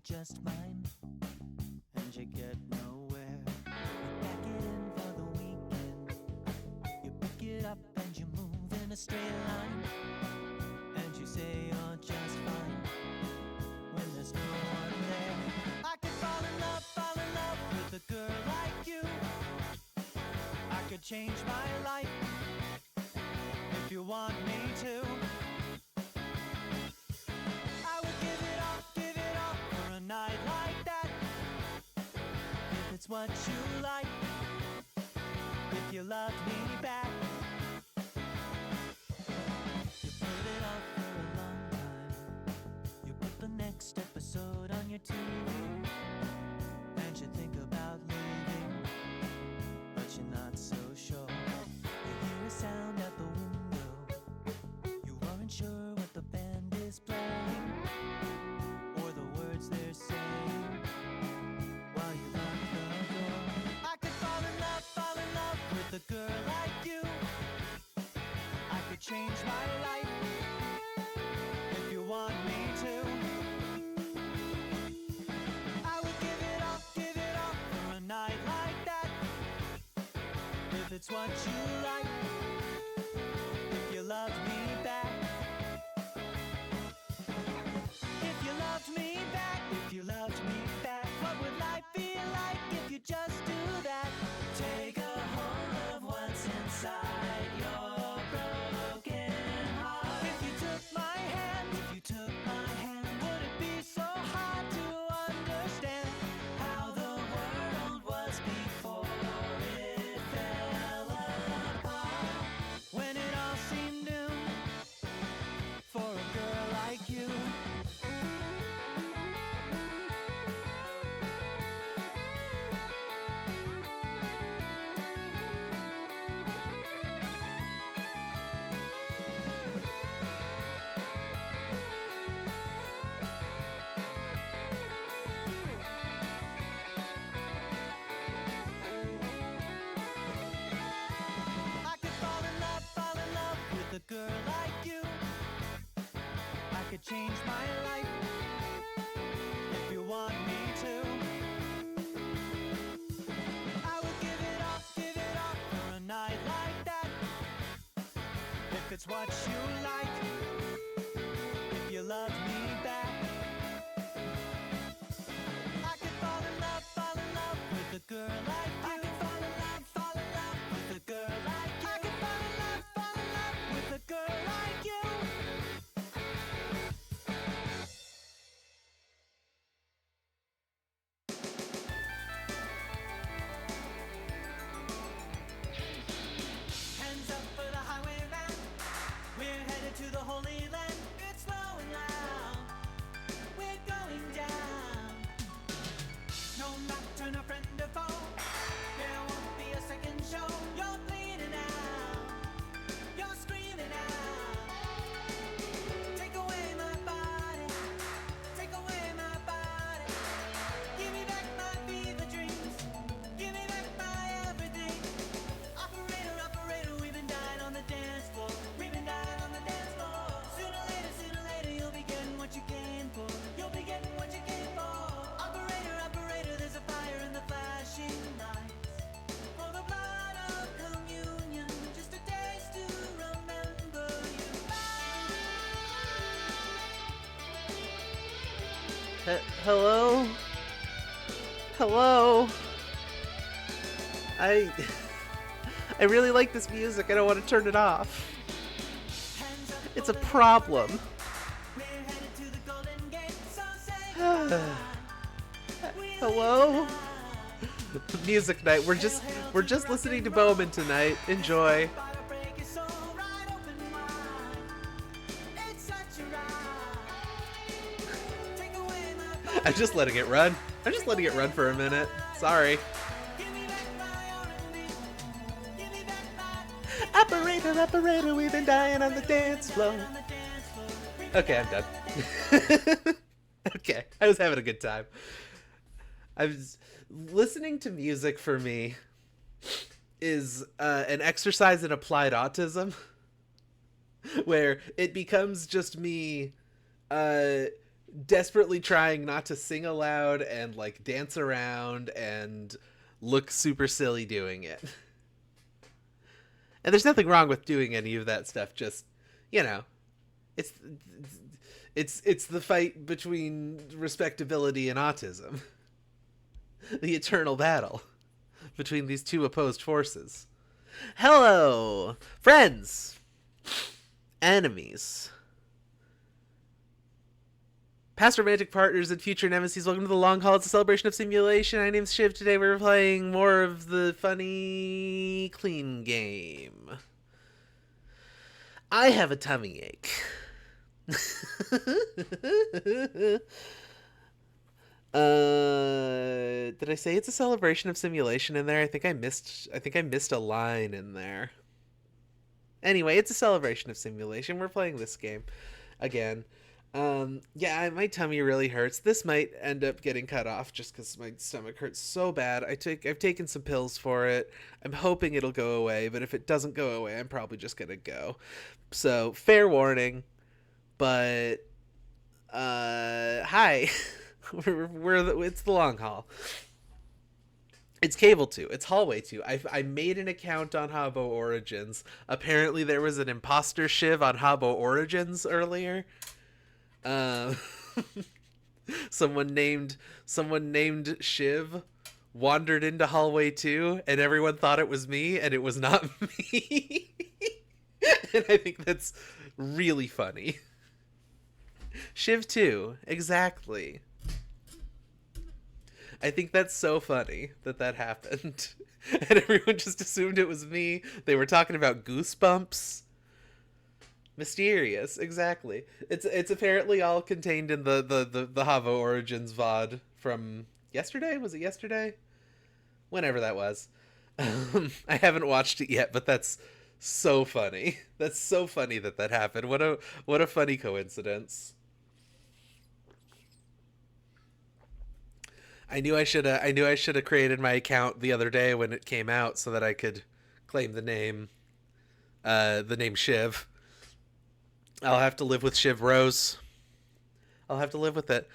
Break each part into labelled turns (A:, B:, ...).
A: just fine, and you get nowhere. You pack it in for the weekend, you pick it up and you move in a straight line, and you say you're just fine when there's no one there. I could fall in love with a girl like you. I could change my life if you want me to. I would give it all for a night like that. If it's what you like, if you loved me back. You put it off for a long time. You put the next episode on your TV, and you think about leaving, but you're not so sure. You hear a sound at the window. You aren't sure what the band is playing, or the words they're saying, while you lock the door. I could fall in love with a girl like you. I could change my life if you want me to. I would give it all for a night like that. If it's what you like, if you loved me back. If you loved me back, if you loved me back, what would life be like if you just do that? Take a hold of what's inside your broken heart. If you took my hand, would it be so hard to understand how the world was before it fell apart? When it all seemed doomed for a girl like you. I could fall in love with a girl like you. I could change my life if you want me to. I would give it all for a night like that. If it's what you like, if you loved me back. I could fall in love with a girl like you. I could fall in love with a girl like you. I could fall in love with a girl like you. Hands up for the highwayman. We're headed to the Holy Land. It's low and loud. We're going down. No nocturne, a friend or foe. There won't be a second show. You're bleeding out. You're screaming out. Take away my body. Take away my body. Give me back my fever dreams. Give me back my everything. Operator, operator, we've been dying on the dance floor. We've been dying on the dance floor. Sooner or later, you'll be getting what you came for. You'll be getting what you came for. Operator, operator, there's a fire in the flashing lights. For the blood of communion, just a taste to remember you by.
B: Hello? Hello? I I really like this music. I don't want to turn it off. It's a problem.
A: We're headed to the Golden Gate, so say
B: Hello? Music night. We're just listening to Bowman tonight. Enjoy.
A: fire break is so right open wide. It's such a ride. Take away my body.
B: I'm just letting it run. I'm just letting it run for a minute. Sorry.
A: Give me back my R&B. Give me back my
B: Operator, operator, we've been dying on the dance floor.
A: on the dance floor.
B: Okay, I'm done. Okay, I was having a good time. I was listening to music for me is an exercise in applied autism, where it becomes just me desperately trying not to sing aloud and like dance around and look super silly doing it. And there's nothing wrong with doing any of that stuff, just, you know, it's it's the fight between respectability and autism. The eternal battle between these two opposed forces. Hello, friends, enemies, past romantic partners, and future nemesis. Welcome to the long haul. It's a celebration of simulation. My name's Shiv. Today we're playing more of the funny clean game. I have a tummy ache. Did I say it's a celebration of simulation in there? I think I missed a line in there. Anyway, it's a celebration of simulation. We're playing this game again. Yeah, my tummy really hurts. This might end up getting cut off just because my stomach hurts so bad. I've taken some pills for it. I'm hoping it'll go away, but if it doesn't go away, I'm probably just gonna go. So fair warning, but hi. It's the long haul. It's Cable 2. It's Hallway 2. I made an account on Habbo Origins. Apparently there was an imposter Shiv on Habbo Origins earlier. Someone named Shiv wandered into Hallway 2 and everyone thought it was me and it was not me. And I think that's really funny. Shiv 2, exactly. I think that's so funny that happened. And everyone just assumed it was me. They were talking about Goosebumps. Mysterious, exactly. It's apparently all contained in the Habbo Origins VOD from yesterday? Was it yesterday? Whenever that was. I haven't watched it yet, but that's so funny. That's so funny that happened. What a funny coincidence. I knew I should have created my account the other day when it came out so that I could claim the name Shiv. I'll have to live with Shiv Rose. I'll have to live with it.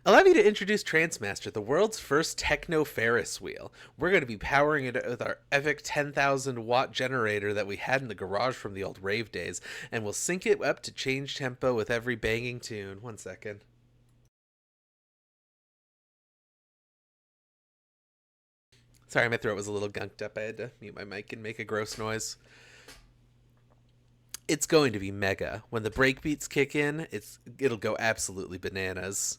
B: Allow me to introduce Transmaster, the world's first techno Ferris wheel. We're going to be powering it with our epic 10,000 watt generator that we had in the garage from the old rave days, and we'll sync it up to change tempo with every banging tune. 1 second. Sorry, my throat was a little gunked up. I had to mute my mic and make a gross noise. It's going to be mega. When the breakbeats kick in, it'll go absolutely bananas.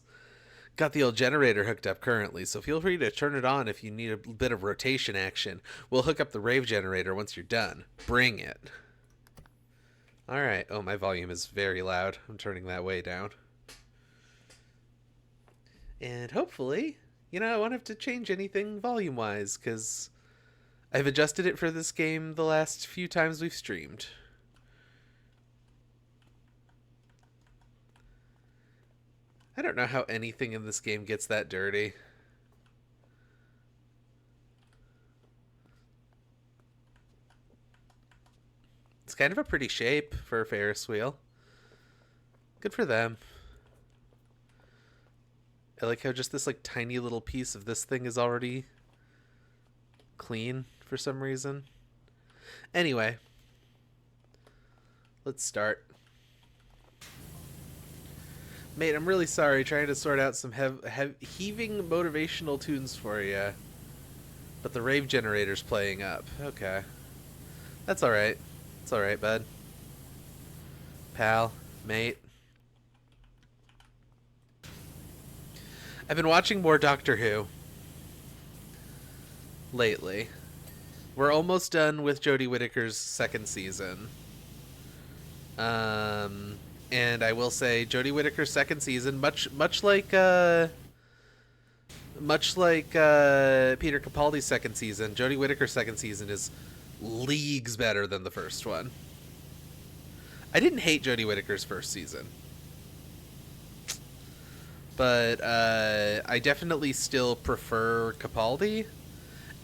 B: Got the old generator hooked up currently, so feel free to turn it on if you need a bit of rotation action. We'll hook up the rave generator once you're done. Bring it. Alright. Oh, my volume is very loud. I'm turning that way down. And hopefully, I won't have to change anything volume-wise, because I've adjusted it for this game the last few times we've streamed. I don't know how anything in this game gets that dirty. It's kind of a pretty shape for a Ferris wheel. Good for them. I like how just this like tiny little piece of this thing is already clean for some reason. Anyway, let's start. Mate, I'm really sorry trying to sort out some heaving motivational tunes for you. But the rave generator's playing up. Okay. That's alright. It's alright, bud. Pal. Mate. I've been watching more Doctor Who lately. We're almost done with Jodie Whittaker's second season. And I will say, Jodie Whittaker's second season, much like Peter Capaldi's second season, Jodie Whittaker's second season is leagues better than the first one. I didn't hate Jodie Whittaker's first season, but I definitely still prefer Capaldi,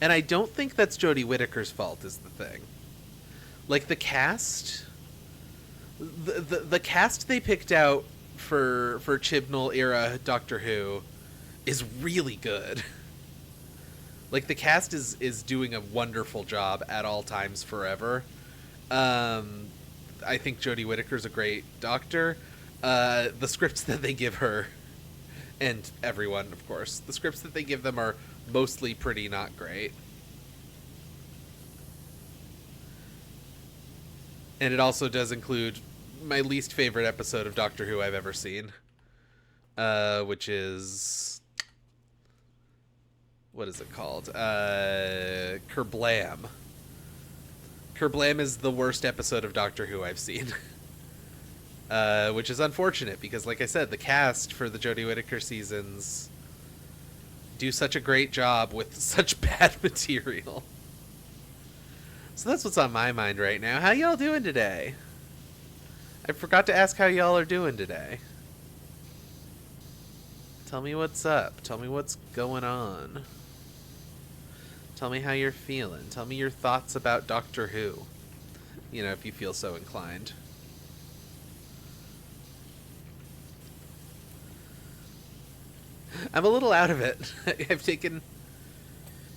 B: and I don't think that's Jodie Whittaker's fault. Is the thing, like the cast. The cast they picked out for Chibnall era Doctor Who is really good. Like the cast is doing a wonderful job at all times forever. I think Jodie Whittaker's a great doctor. The scripts that they give her, and everyone, of course, the scripts that they give them are mostly pretty not great. And it also does include my least favorite episode of Doctor Who I've ever seen, which is... what is it called? Kerblam. Kerblam is the worst episode of Doctor Who I've seen. Which is unfortunate because, like I said, the cast for the Jodie Whittaker seasons do such a great job with such bad material. So that's what's on my mind right now. How y'all doing today? I forgot to ask how y'all are doing today. Tell me what's up. Tell me what's going on. Tell me how you're feeling. Tell me your thoughts about Doctor Who. You know, if you feel so inclined. I'm a little out of it. I've taken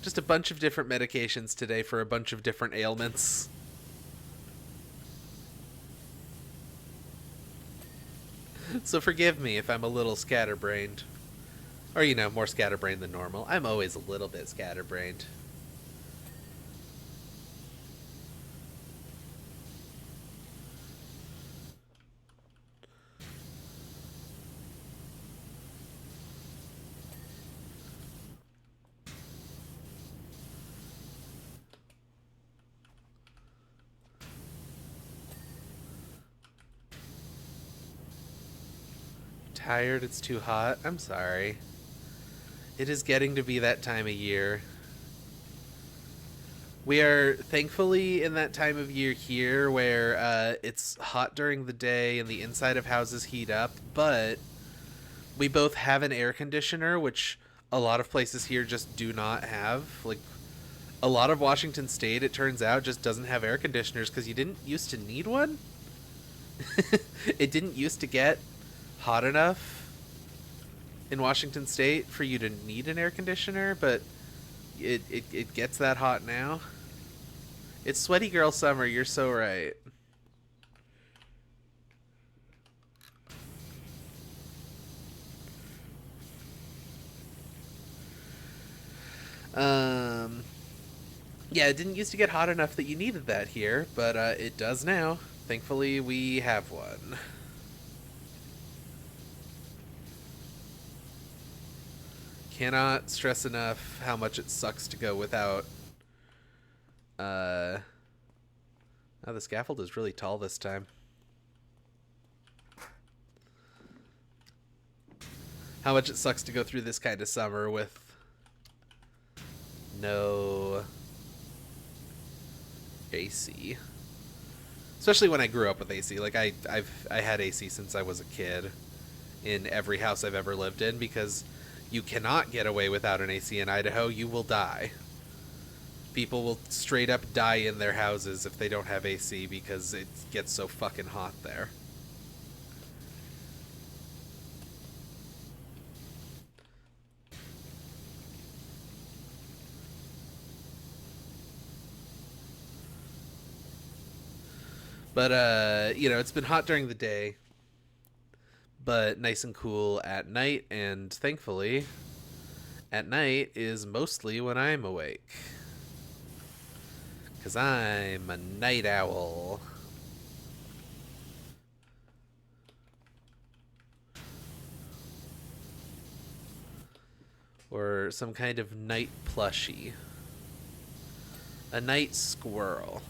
B: just a bunch of different medications today for a bunch of different ailments. So forgive me if I'm a little scatterbrained. Or, you know, more scatterbrained than normal. I'm always a little bit scatterbrained. Tired, it's too hot. I'm sorry. It is getting to be that time of year. We are thankfully in that time of year here where it's hot during the day and the inside of houses heat up, but we both have an air conditioner, which a lot of places here just do not have. Like, a lot of Washington State, it turns out, just doesn't have air conditioners because you didn't used to need one. It didn't used to get hot enough in Washington State for you to need an air conditioner, but it gets that hot now. It's sweaty girl summer, you're so right. Yeah, it didn't used to get hot enough that you needed that here, but it does now. Thankfully, we have one. Cannot stress enough how much it sucks to go without. Oh, the scaffold is really tall this time. How much it sucks to go through this kind of summer with no AC. Especially when I grew up with AC. Like I had AC since I was a kid in every house I've ever lived in because you cannot get away without an AC in Idaho. You will die. People will straight up die in their houses if they don't have AC because it gets so fucking hot there. But, you know, it's been hot during the day, but nice and cool at night, and thankfully, at night is mostly when I'm awake. Because I'm a night owl. Or some kind of night plushie. A night squirrel.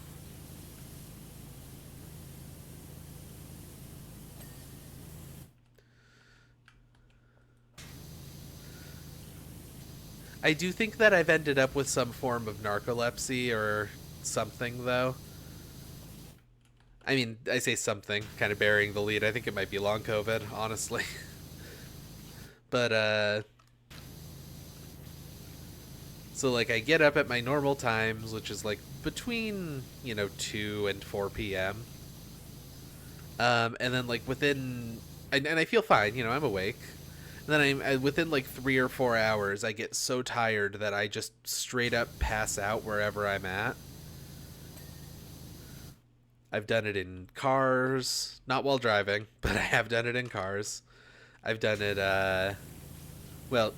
B: I do think that I've ended up with some form of narcolepsy or something, though. I mean, I say something, kind of burying the lead. I think it might be long COVID, honestly. But, so, like, I get up at my normal times, which is, like, between, you know, 2 and 4 p.m. And then, like, within and I feel fine. You know, I'm awake. And then within like 3 or 4 hours, I get so tired that I just straight up pass out wherever I'm at. I've done it in cars, not while driving, but I have done it in cars. I've done it, well,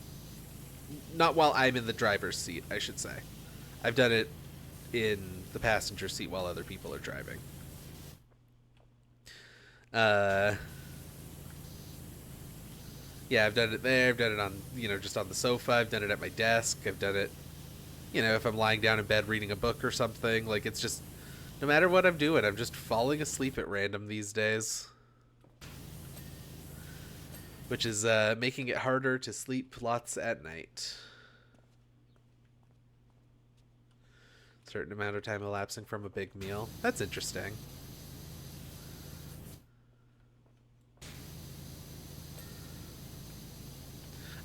B: not while I'm in the driver's seat, I should say. I've done it in the passenger seat while other people are driving. Yeah, I've done it there. I've done it on, just on the sofa. I've done it at my desk. I've done it, if I'm lying down in bed reading a book or something. Like, it's just, no matter what I'm doing, I'm just falling asleep at random these days. Which is making it harder to sleep lots at night. Certain amount of time elapsing from a big meal. That's interesting.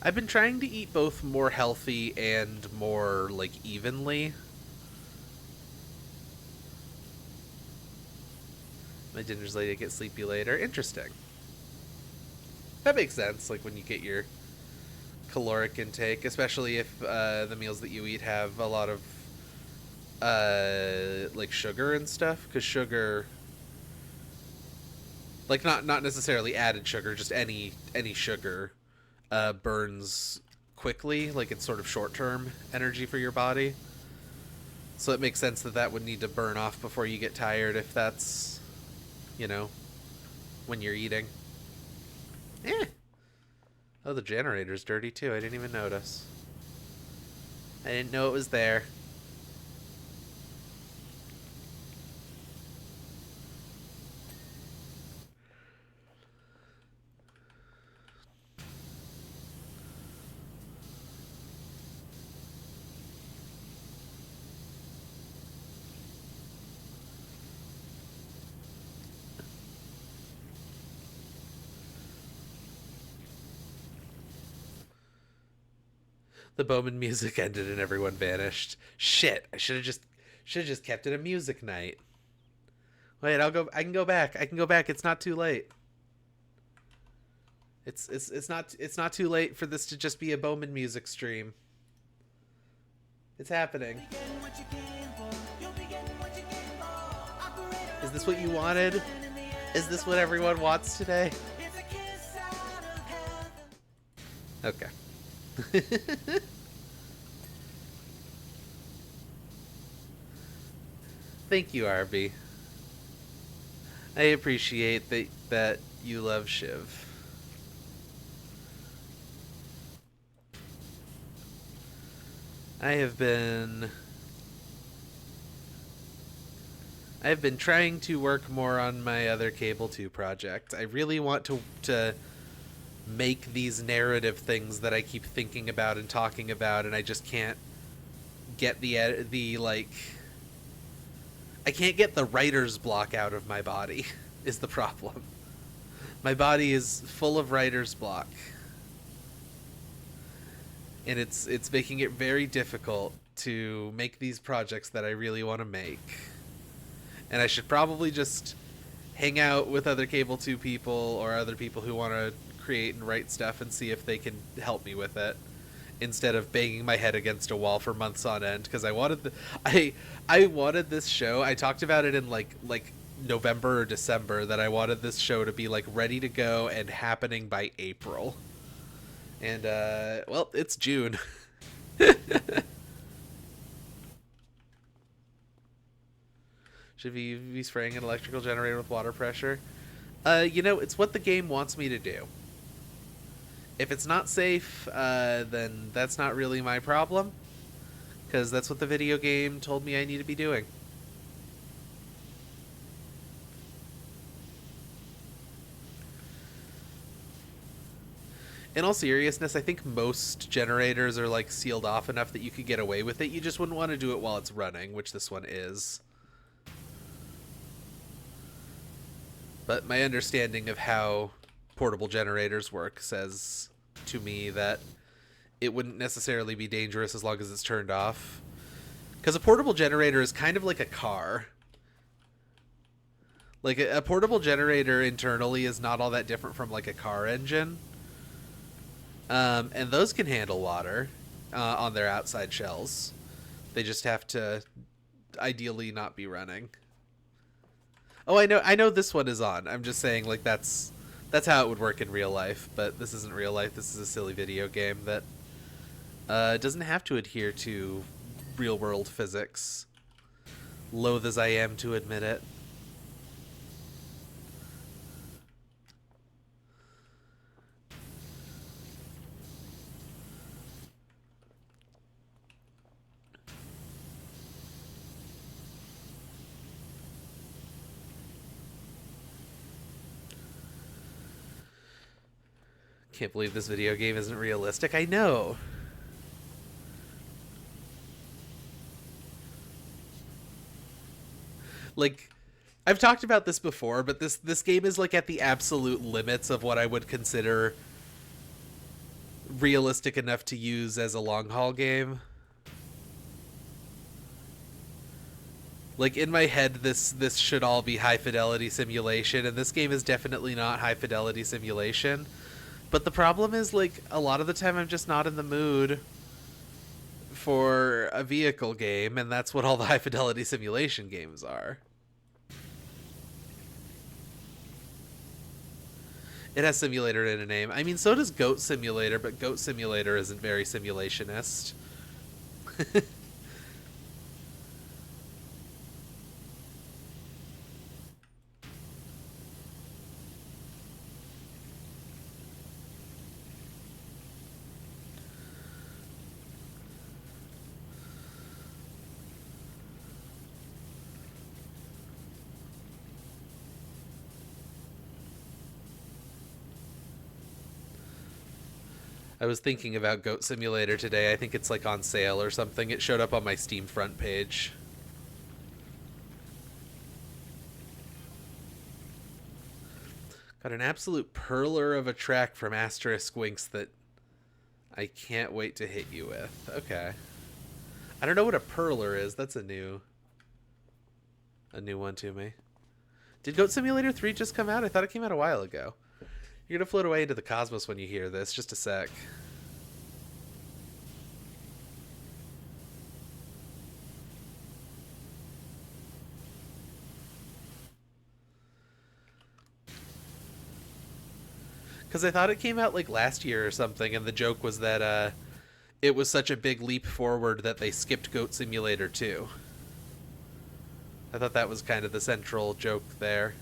B: I've been trying to eat both more healthy and more, like, evenly. My dinner's late, I get sleepy later. Interesting. That makes sense, like, when you get your caloric intake, especially if the meals that you eat have a lot of, like, sugar and stuff. Because sugar... Like, not necessarily added sugar, just any sugar... burns quickly, like it's sort of short-term energy for your body. So it makes sense that would need to burn off before you get tired if that's, when you're eating. Oh, the generator's dirty too. I didn't even notice. I didn't know it was there. The Bowman music ended and everyone vanished. Shit! I should have just kept it a music night. Wait, I can go back. It's not too late. It's not too late for this to just be a Bowman music stream. It's happening. Is this what you wanted? Is this what everyone wants today? Okay. Thank you, Arby. I appreciate that you love Shiv. I've been trying to work more on my other Cable 2 project. I really want to make these narrative things that I keep thinking about and talking about, and I just can't get the like... I can't get the writer's block out of my body, is the problem. My body is full of writer's block. And it's making it very difficult to make these projects that I really want to make. And I should probably just hang out with other Cable 2 people or other people who want to create and write stuff and see if they can help me with it, instead of banging my head against a wall for months on end, because I wanted this show. I talked about it in like November or December, that I wanted this show to be like ready to go and happening by April. And well, it's June. Should we be spraying an electrical generator with water pressure? It's what the game wants me to do. If it's not safe, then that's not really my problem, because that's what the video game told me I need to be doing. In all seriousness, I think most generators are like sealed off enough that you could get away with it. You just wouldn't want to do it while it's running, which this one is. But my understanding of how portable generators work says to me that it wouldn't necessarily be dangerous as long as it's turned off. Because a portable generator is kind of like a car. Like a portable generator internally is not all that different from like a car engine, and those can handle water on their outside shells. They just have to ideally not be running. Oh, I know this one is on. I'm just saying like that's how it would work in real life, but this isn't real life. This is a silly video game that doesn't have to adhere to real world physics. Loath as I am to admit it. Can't believe this video game isn't realistic. I know. Like, I've talked about this before, but this game is like at the absolute limits of what I would consider realistic enough to use as a long haul game. Like in my head, this should all be high fidelity simulation, and this game is definitely not high fidelity simulation. But the problem is, like, a lot of the time I'm just not in the mood for a vehicle game, and that's what all the high fidelity simulation games are. It has simulator in a name. I mean, so does Goat Simulator, but Goat Simulator isn't very simulationist. I was thinking about Goat Simulator today. I think it's like on sale or something. It showed up on my Steam front page. Got an absolute perler of a track from Asterisk Winks that I can't wait to hit you with. Okay. I don't know what a perler is. That's a new one to me. Did Goat Simulator 3 just come out? I thought it came out a while ago. You're gonna float away into the cosmos when you hear this. Just a sec. Because I thought it came out like last year or something, and the joke was that it was such a big leap forward that they skipped Goat Simulator 2. I thought that was kind of the central joke there.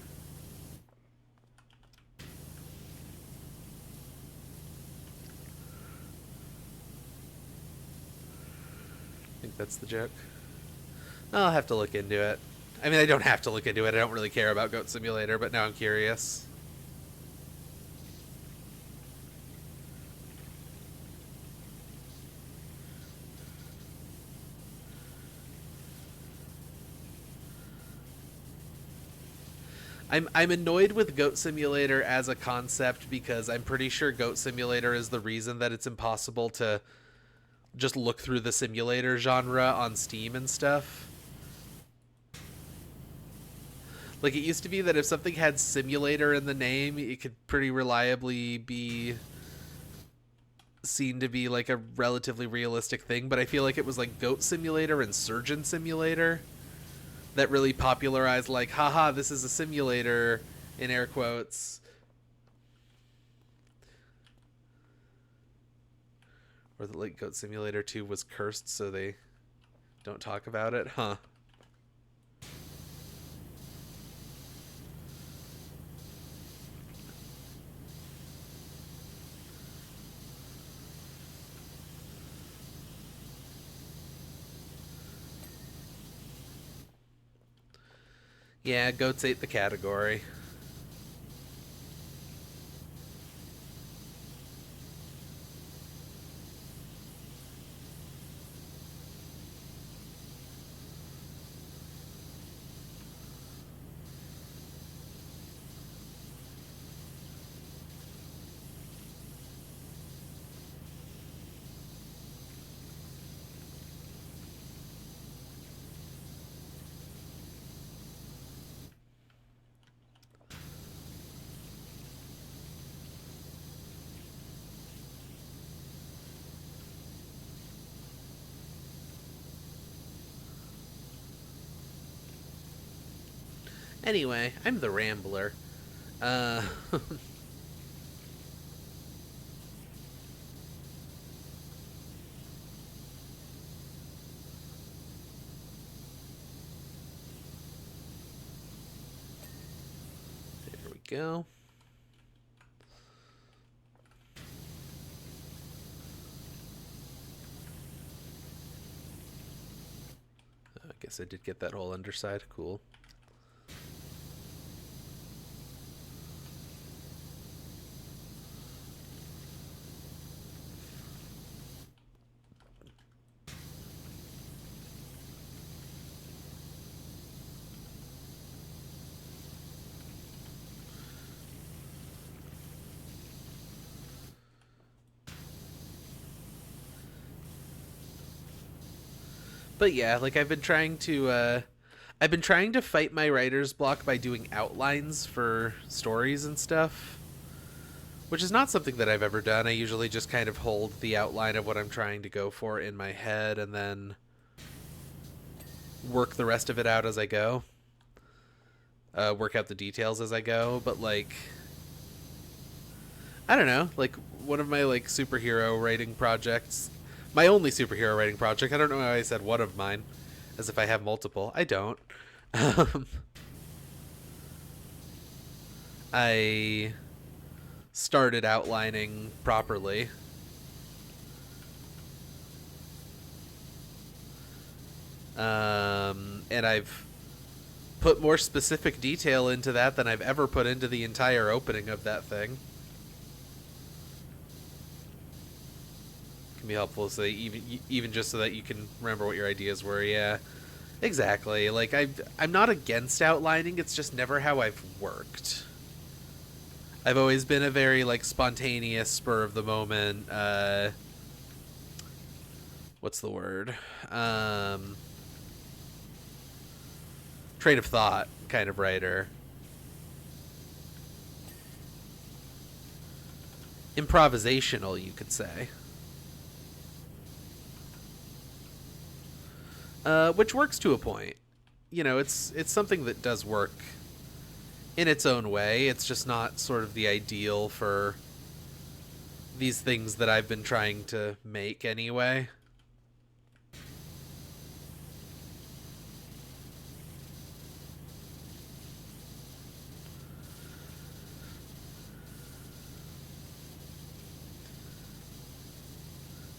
B: I think that's the joke. I'll have to look into it. I mean, I don't have to look into it. I don't really care about Goat Simulator, but now I'm curious. I'm annoyed with Goat Simulator as a concept because I'm pretty sure Goat Simulator is the reason that it's impossible to just look through the simulator genre on Steam and stuff. Like, it used to be that if something had simulator in the name, it could pretty reliably be seen to be like a relatively realistic thing, but I feel like it was like Goat Simulator and Surgeon Simulator that really popularized, like, haha, this is a simulator, in air quotes. Or that, like, Goat Simulator 2 was cursed, so they don't talk about it, huh? Yeah, goats ate the category. Anyway, I'm the Rambler. Uh, there we go. I guess I did get that whole underside. Cool. But yeah, like I've been trying to fight my writer's block by doing outlines for stories and stuff, which is not something that I've ever done. I usually just kind of hold the outline of what I'm trying to go for in my head and then work the rest of it out as I go. Work out the details as I go, but like I don't know, like one of my like superhero writing projects, my only superhero writing project. I don't know why I said one of mine, as if I have multiple. I don't. Um, I started outlining properly. And I've put more specific detail into that than I've ever put into the entire opening of that thing. Can be helpful so that even just so that you can remember what your ideas were. Yeah, exactly. Like I'm not against outlining. It's just never how I've worked. I've always been a very like spontaneous, spur of the moment. What's the word? Train of thought kind of writer. Improvisational, you could say. Which works to a point. You know, it's something that does work in its own way. It's just not sort of the ideal for these things that I've been trying to make anyway.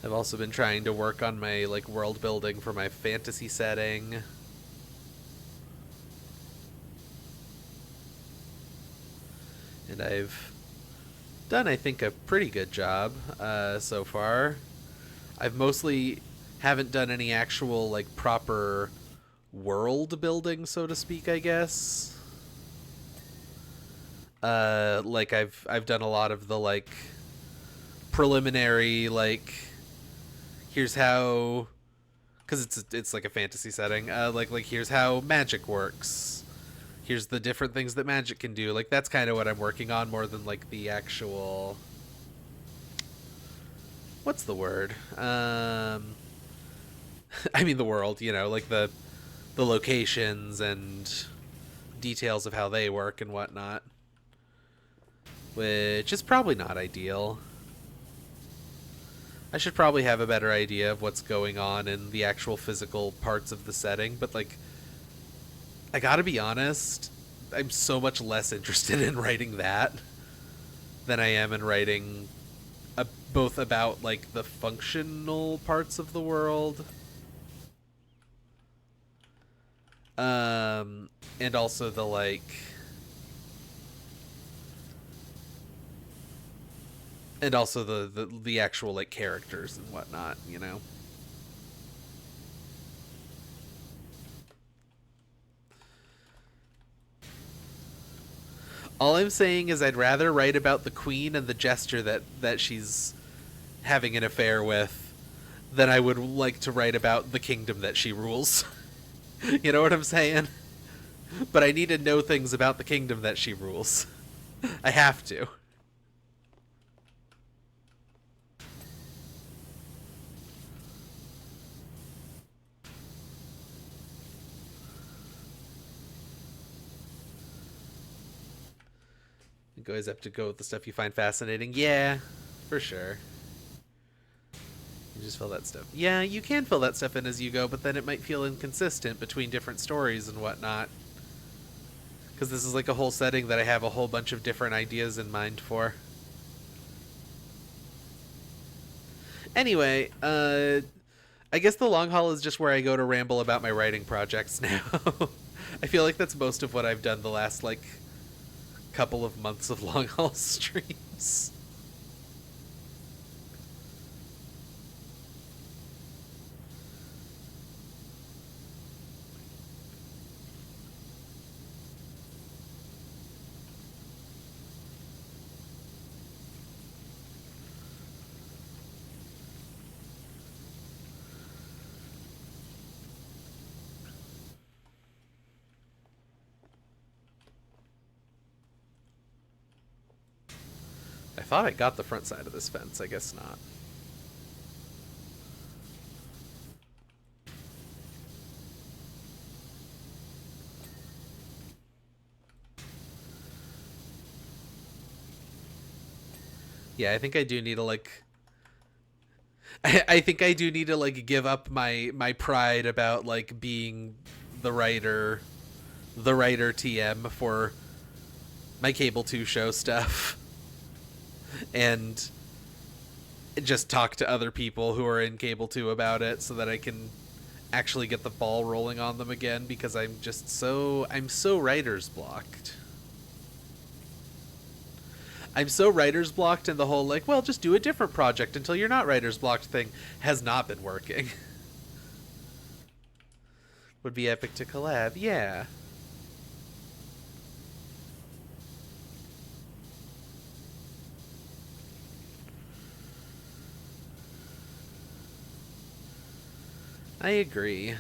B: I've also been trying to work on my like world building for my fantasy setting. And I've done, I think, a pretty good job so far. I've mostly haven't done any actual like proper world building, so to speak, I guess. Like I've done a lot of the like preliminary like here's how, because it's like a fantasy setting, like here's how magic works, here's the different things that magic can do. Like that's kind of what I'm working on more than like the actual, what's the word, I mean the world, you know, like the locations and details of how they work and whatnot, which is probably not ideal. I should probably have a better idea of what's going on in the actual physical parts of the setting, but like I gotta be honest, I'm so much less interested in writing that than I am in writing both about like the functional parts of the world, and also the like, and also the actual like characters and whatnot, you know. All I'm saying is I'd rather write about the queen and the jester that she's having an affair with than I would like to write about the kingdom that she rules. You know what I'm saying? But I need to know things about the kingdom that she rules. I have to. You always have to go with the stuff you find fascinating. Yeah, for sure. You just fill that stuff. Yeah, you can fill that stuff in as you go, but then it might feel inconsistent between different stories and whatnot. Because this is like a whole setting that I have a whole bunch of different ideas in mind for. Anyway, I guess the long haul is just where I go to ramble about my writing projects now. I feel like that's most of what I've done the last, like, couple of months of long haul streams. I thought I got the front side of this fence. I guess not. Yeah, I think I do need to, like... I think I do need to, like, give up my pride about, like, being the writer TM for my Cable 2 show stuff. And just talk to other people who are in Cable 2 about it so that I can actually get the ball rolling on them again, because I'm so writer's blocked. I'm so writer's blocked, and the whole, like, well, just do a different project until you're not writer's blocked thing has not been working. Would be epic to collab, yeah. I agree.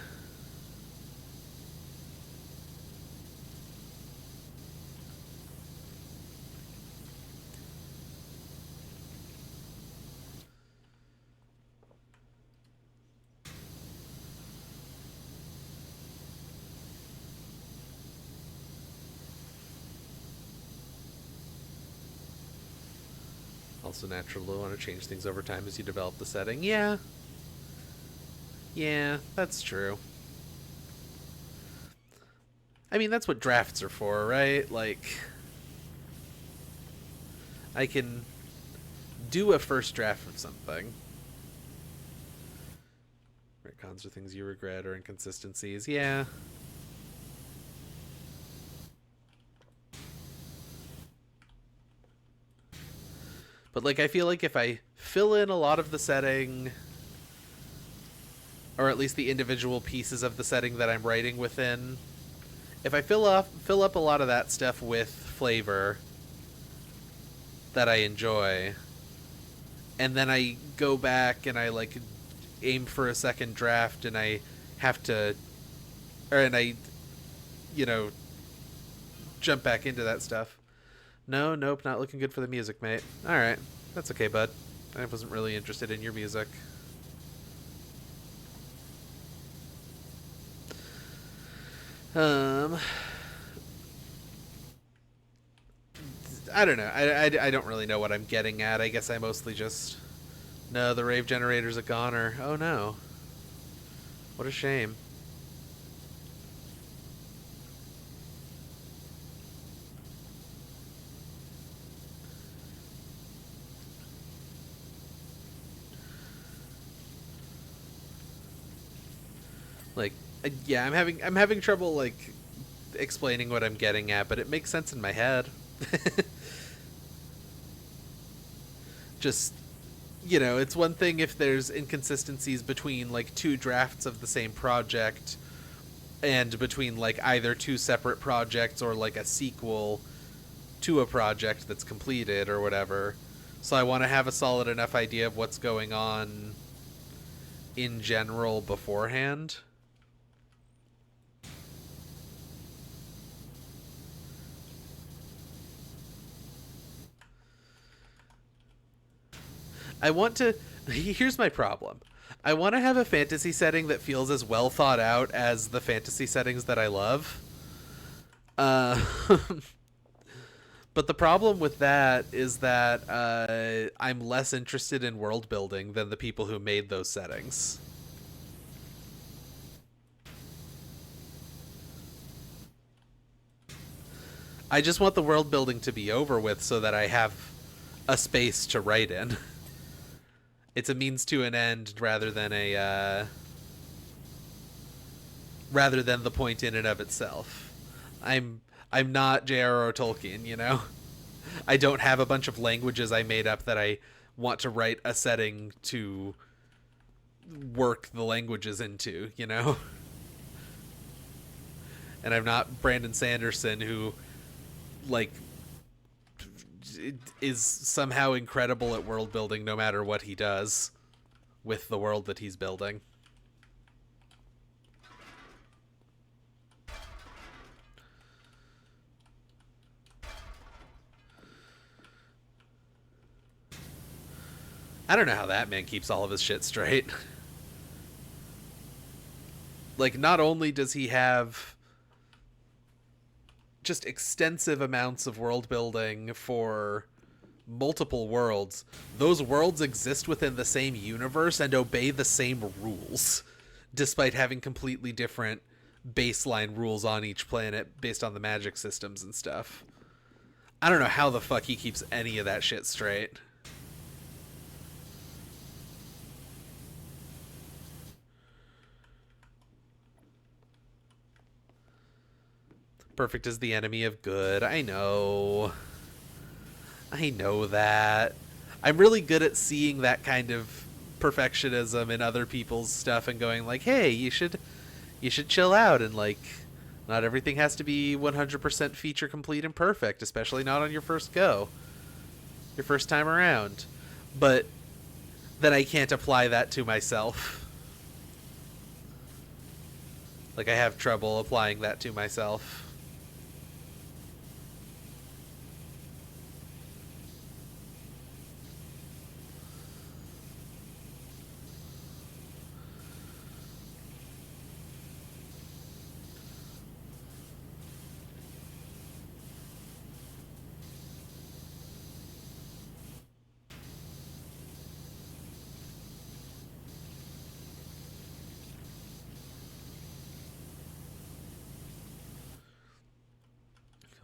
B: Also natural to want to change things over time as you develop the setting. Yeah. Yeah, that's true. I mean, that's what drafts are for, right? Like, I can do a first draft of something. Retcons are things you regret or inconsistencies. Yeah. But, like, I feel like if I fill in a lot of the setting, or at least the individual pieces of the setting that I'm writing within, if I fill up a lot of that stuff with flavor that I enjoy, and then I go back and I, like, aim for a second draft, and I have to, you know, jump back into that stuff. No, nope, not looking good for the music, mate. Alright, that's okay, bud. I wasn't really interested in your music. I don't know. I don't really know what I'm getting at. I guess I mostly just... No, the rave generator's a goner. Oh no. What a shame. Like, yeah, I'm having trouble, like, explaining what I'm getting at, but it makes sense in my head. Just, you know, it's one thing if there's inconsistencies between, like, two drafts of the same project, and between, like, either two separate projects or, like, a sequel to a project that's completed or whatever. So I want to have a solid enough idea of what's going on in general beforehand. I want to... Here's my problem. I want to have a fantasy setting that feels as well thought out as the fantasy settings that I love. But the problem with that is that I'm less interested in world building than the people who made those settings. I just want the world building to be over with so that I have a space to write in. It's a means to an end rather than the point in and of itself. I'm not J.R.R. Tolkien, you know. I don't have a bunch of languages I made up that I want to write a setting to work the languages into, you know. And I'm not Brandon Sanderson, who like is somehow incredible at world building no matter what he does with the world that he's building. I don't know how that man keeps all of his shit straight. Like, not only does he have just extensive amounts of world building for multiple worlds, those worlds exist within the same universe and obey the same rules, despite having completely different baseline rules on each planet based on the magic systems and stuff. I don't know how the fuck he keeps any of that shit straight. Perfect is the enemy of good. I know. I know that. I'm really good at seeing that kind of perfectionism in other people's stuff and going like, "Hey, you should chill out and like not everything has to be 100% feature complete and perfect, especially not on your first go. Your first time around." But then I can't apply that to myself. Like, I have trouble applying that to myself.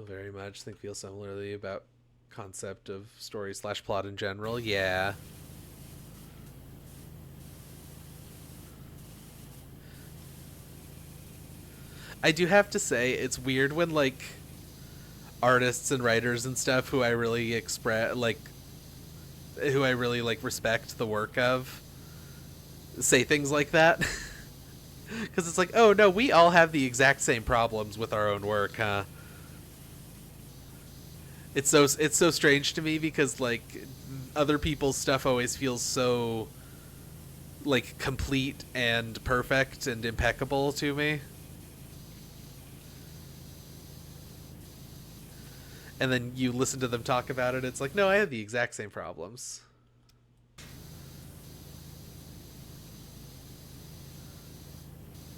B: Very much think feel similarly about concept of story slash plot in general. Yeah. I do have to say it's weird when like artists and writers and stuff who I really respect the work of say things like that. Because it's like, oh no, we all have the exact same problems with our own work, huh? It's so strange to me because like other people's stuff always feels so like complete and perfect and impeccable to me. And then you listen to them talk about it, it's like, no, I had the exact same problems.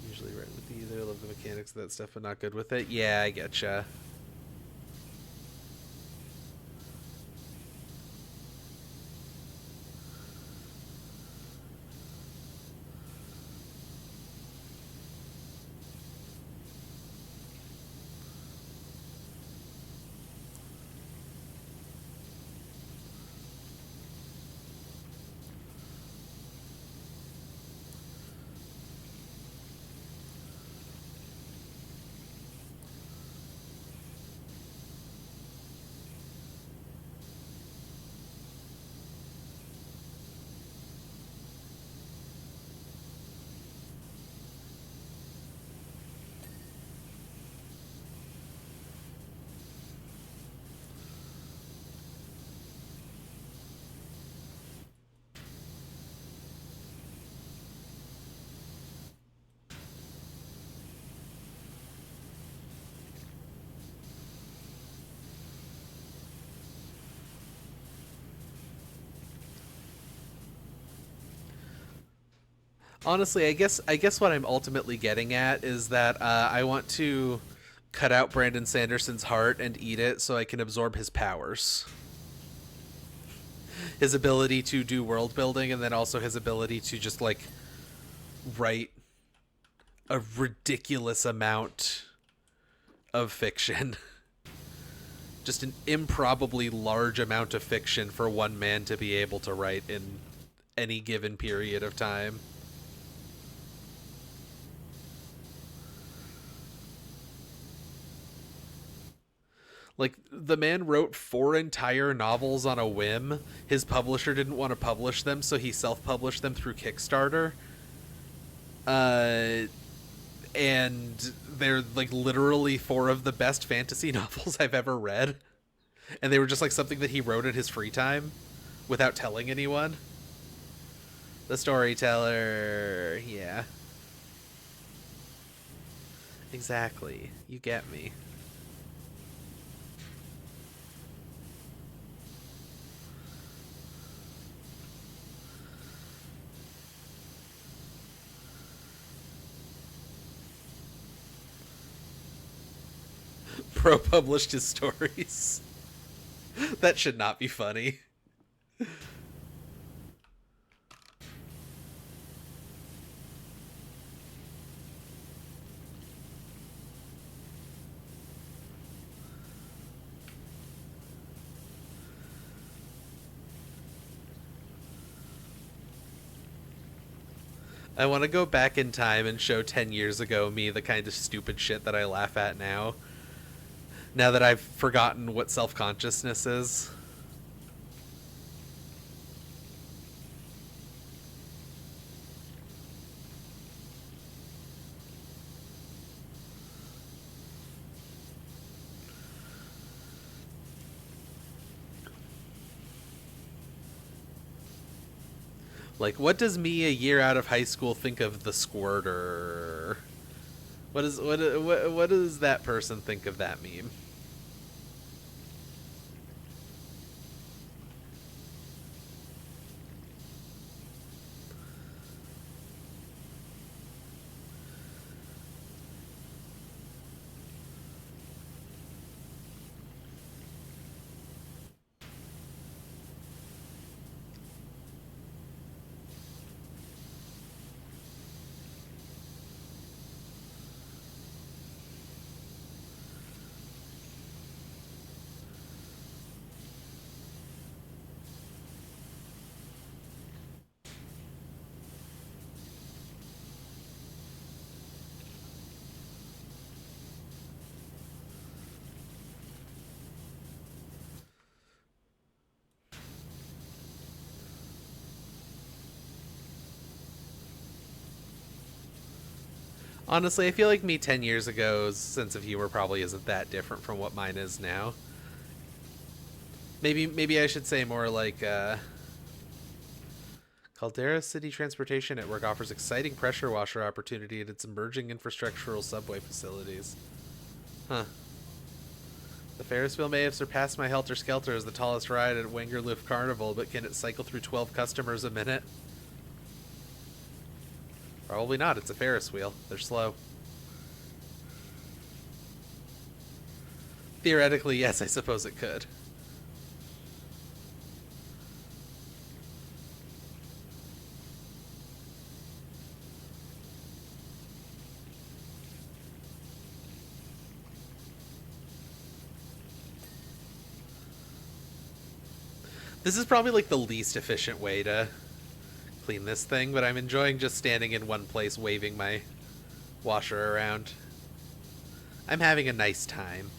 B: Usually right with either, love the mechanics of that stuff but not good with it. Yeah, I getcha. Honestly, I guess what I'm ultimately getting at is that I want to cut out Brandon Sanderson's heart and eat it so I can absorb his powers. His ability to do world building, and then also his ability to just like write a ridiculous amount of fiction. Just an improbably large amount of fiction for one man to be able to write in any given period of time. Like, the man wrote 4 entire novels on a whim. His publisher didn't want to publish them, so he self-published them through Kickstarter. And they're, like, literally 4 of the best fantasy novels I've ever read. And they were just, like, something that he wrote in his free time without telling anyone. The storyteller, yeah. Exactly. You get me. Pro published his stories. That should not be funny. I want to go back in time and show 10 years ago me the kind of stupid shit that I laugh at now. Now that I've forgotten what self-consciousness is. Like, what does me a year out of high school think of the squirter? What does that person think of that meme? Honestly, I feel like me 10 years ago's sense of humor probably isn't that different from what mine is now. Maybe I should say more like, Caldera City Transportation Network offers exciting pressure washer opportunity at its emerging infrastructural subway facilities. Huh. The Ferris wheel may have surpassed my Helter Skelter as the tallest ride at Wangerloof Carnival, but can it cycle through 12 customers a minute? Probably not. It's a Ferris wheel. They're slow. Theoretically, yes, I suppose it could. This is probably like the least efficient way to clean this thing, but I'm enjoying just standing in one place waving my washer around. I'm having a nice time.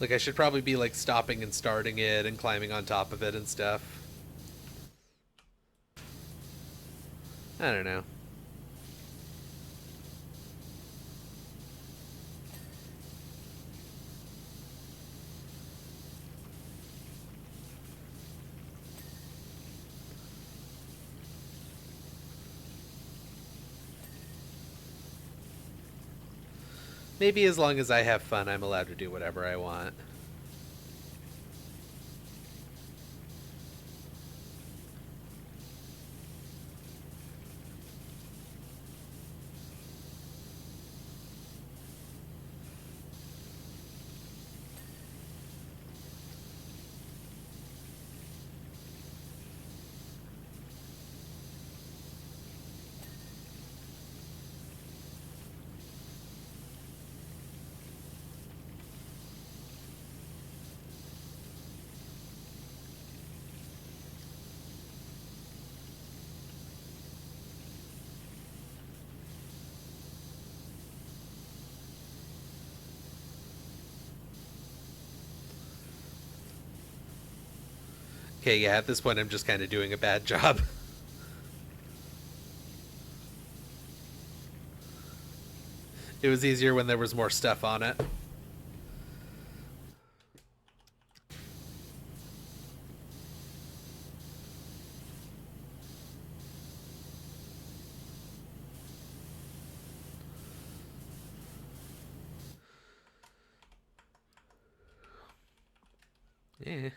B: Like, I should probably be, like, stopping and starting it and climbing on top of it and stuff. I don't know. Maybe as long as I have fun, I'm allowed to do whatever I want. Okay, yeah, at this point I'm just kind of doing a bad job. It was easier when there was more stuff on it. Yeah.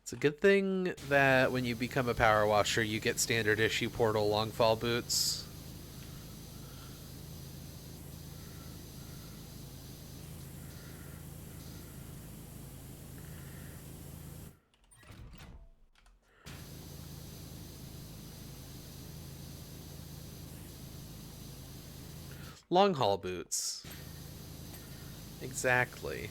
B: It's a good thing that when you become a power washer, you get standard issue Portal Longfall boots. Long haul boots. Exactly.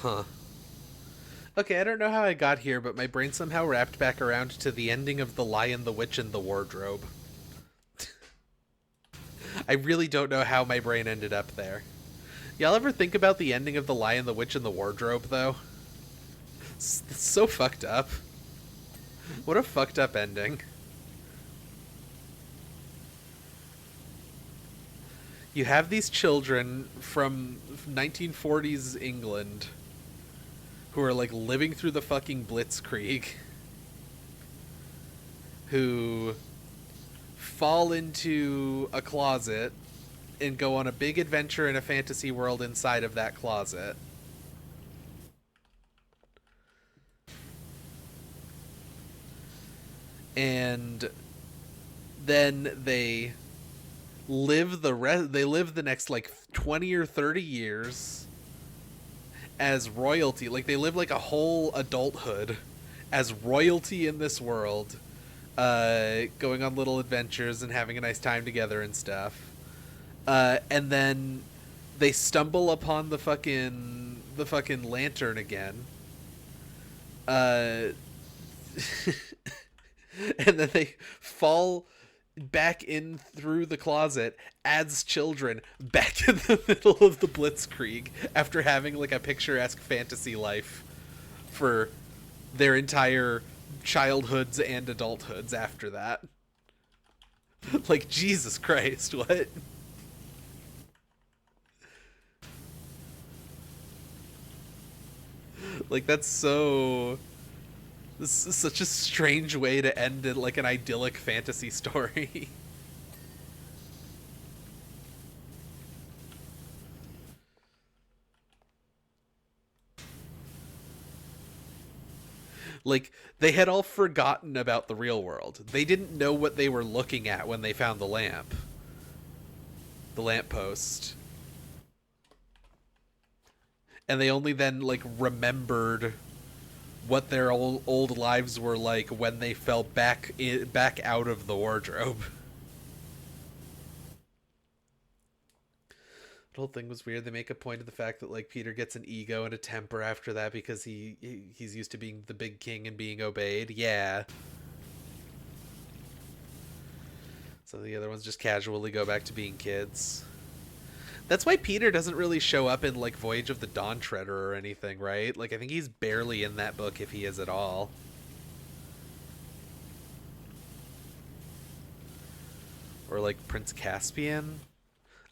B: Huh. Okay, I don't know how I got here, but my brain somehow wrapped back around to the ending of The Lion, the Witch, and the Wardrobe. I really don't know how my brain ended up there. Y'all ever think about the ending of The Lion, the Witch, and the Wardrobe, though? It's so fucked up. What a fucked up ending. You have these children from 1940s England who are like living through the fucking Blitzkrieg, who fall into a closet and go on a big adventure in a fantasy world inside of that closet. And then they live the next like 20 or 30 years as royalty. Like, they live like a whole adulthood as royalty in this world, going on little adventures and having a nice time together and stuff. And then they stumble upon the fucking lantern again. And then they fall back in through the closet as children back in the middle of the Blitzkrieg after having like a picturesque fantasy life for their entire childhoods and adulthoods after that. Like, Jesus Christ, what? Like that's so. This is such a strange way to end it, like an idyllic fantasy story. Like they had all forgotten about the real world. They didn't know what they were looking at when they found the lamppost, and they only then like remembered what their old lives were like when they fell back out of the wardrobe. The whole thing was weird. They make a point of the fact that like Peter gets an ego and a temper after that because he's used to being the big king and being obeyed. Yeah. So the other ones just casually go back to being kids. That's why Peter doesn't really show up in like Voyage of the Dawn Treader or anything, right? Like I think he's barely in that book if he is at all. Or like Prince Caspian.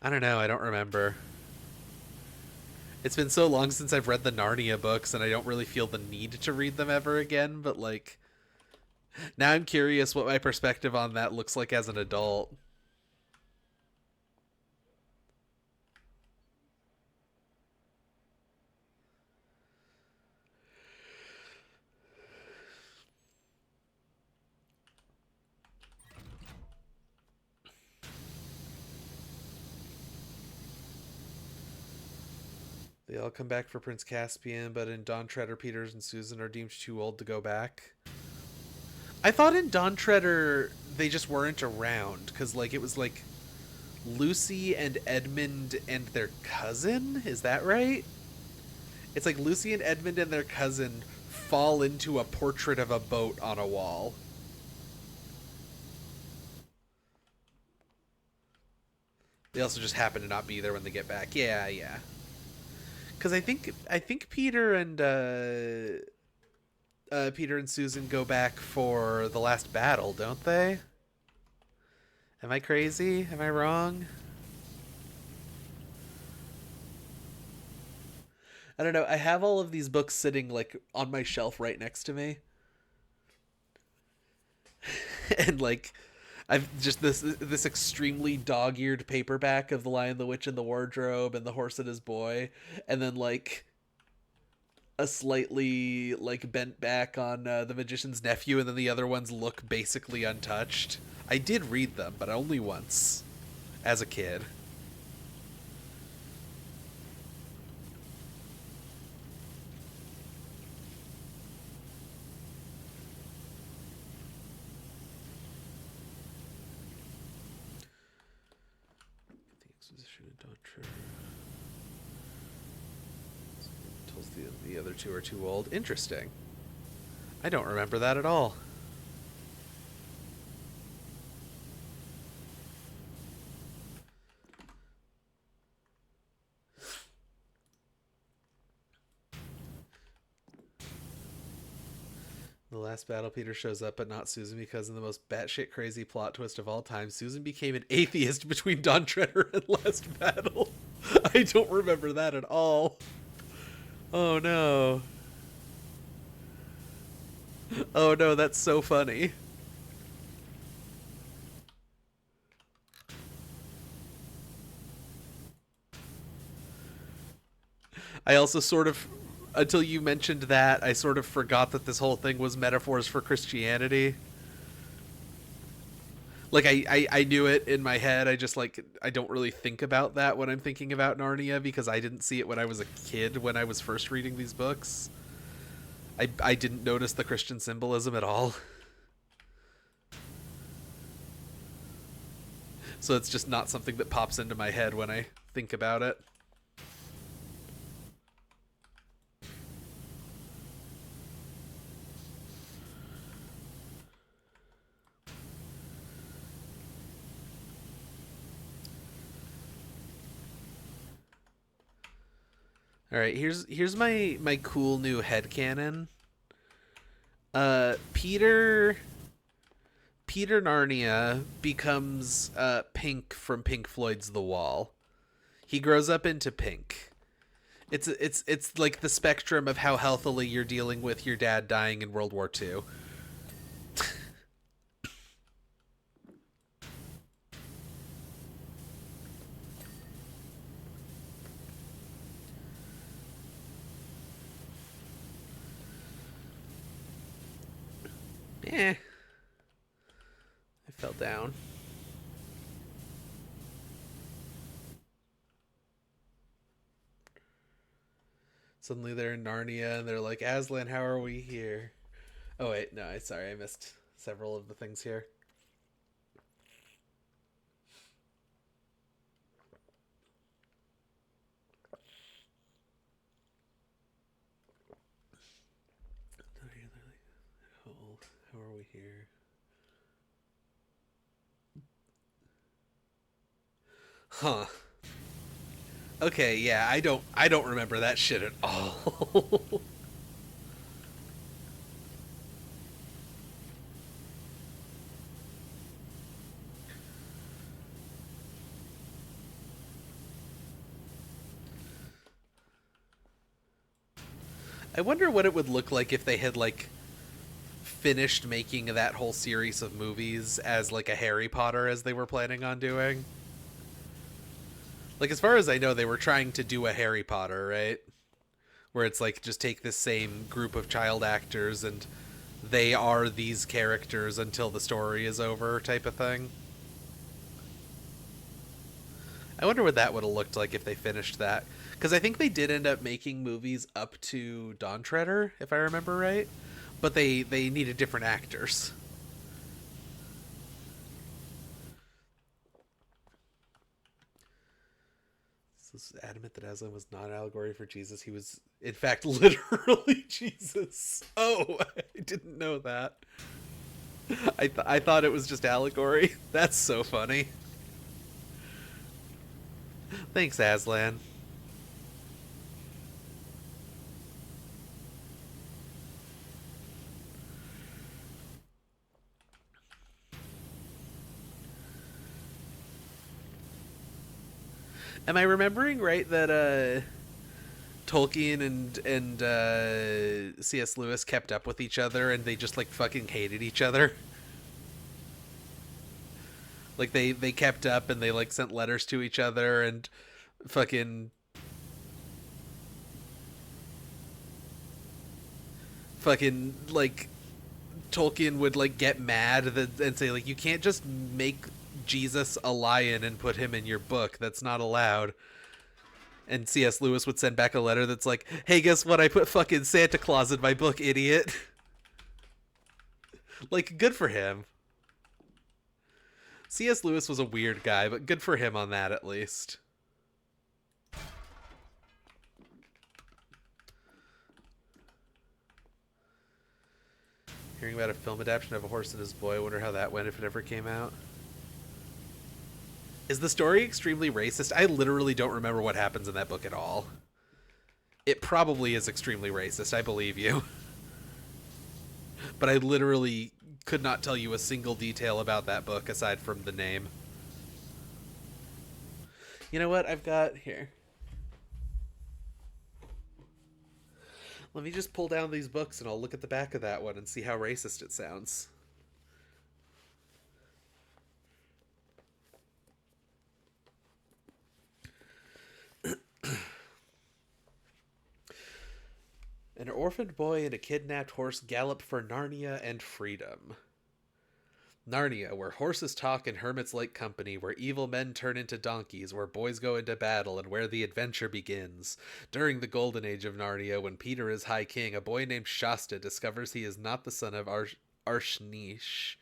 B: I don't know, I don't remember. It's been so long since I've read the Narnia books and I don't really feel the need to read them ever again, but like now I'm curious what my perspective on that looks like as an adult. They all come back for Prince Caspian, but in Dawn Treader, Peters and Susan are deemed too old to go back. I thought in Dawn Treader they just weren't around because like it was like Lucy and Edmund and their cousin. Is that right? It's like Lucy and Edmund and their cousin fall into a portrait of a boat on a wall. They also just happen to not be there when they get back. Yeah, yeah. Because I think Peter and Susan go back for the last battle, don't they? Am I crazy? Am I wrong? I don't know. I have all of these books sitting like on my shelf right next to me. And like I've just this extremely dog-eared paperback of The Lion, the Witch, and the Wardrobe and The Horse and His Boy, and then like a slightly like bent back on The Magician's Nephew, and then the other ones look basically untouched. I did read them, but only once as a kid. The Exposition of Doctrine tells the other two are too old. Interesting. I don't remember that at all. The last battle, Peter shows up, but not Susan, because in the most batshit crazy plot twist of all time, Susan became an atheist between Dawn Treader and Last Battle. I don't remember that at all. Oh no. Oh no, that's so funny. I also sort of, until you mentioned that, I sort of forgot that this whole thing was metaphors for Christianity. Like I knew it in my head. I just like I don't really think about that when I'm thinking about Narnia because I didn't see it when I was a kid when I was first reading these books. I didn't notice the Christian symbolism at all. So it's just not something that pops into my head when I think about it. All right, here's my cool new headcanon. Peter Narnia becomes Pink from Pink Floyd's The Wall. He grows up into Pink. It's like the spectrum of how healthily you're dealing with your dad dying in World War II. Eh, I fell down. Suddenly they're in Narnia and they're like, Aslan, how are we here? Oh wait, no, sorry, I missed several of the things here. How are we here? Huh. Okay, yeah, I don't remember that shit at all. I wonder what it would look like if they had like finished making that whole series of movies as like a Harry Potter as they were planning on doing. Like as far as I know they were trying to do a Harry Potter, right? Where it's like just take this same group of child actors and they are these characters until the story is over type of thing. I wonder what that would have looked like if they finished that. Because I think they did end up making movies up to Dawn Treader, if I remember right. But they needed different actors. This is adamant that Aslan was not an allegory for Jesus. He was, in fact, literally Jesus. Oh, I didn't know that. I thought it was just allegory. That's so funny. Thanks, Aslan. Am I remembering right that Tolkien and C.S. Lewis kept up with each other and they just like fucking hated each other? Like they kept up and they like sent letters to each other and fucking like Tolkien would like get mad and say like you can't just make Jesus a lion and put him in your book. That's not allowed. And C.S. Lewis would send back a letter that's like, "Hey, guess what? I put fucking Santa Claus in my book, idiot." Like good for him. C.S. Lewis was a weird guy, but good for him on that at least. Hearing about a film adaptation of A Horse and His Boy, I wonder how that went if it ever came out. Is the story extremely racist? I literally don't remember what happens in that book at all. It probably is extremely racist, I believe you. But I literally could not tell you a single detail about that book aside from the name. You know what I've got here? Let me just pull down these books and I'll look at the back of that one and see how racist it sounds. An orphaned boy and a kidnapped horse gallop for Narnia and freedom. Narnia, where horses talk and hermits like company, where evil men turn into donkeys, where boys go into battle, and where the adventure begins. During the golden age of Narnia, when Peter is High King, a boy named Shasta discovers he is not the son of Arshnish,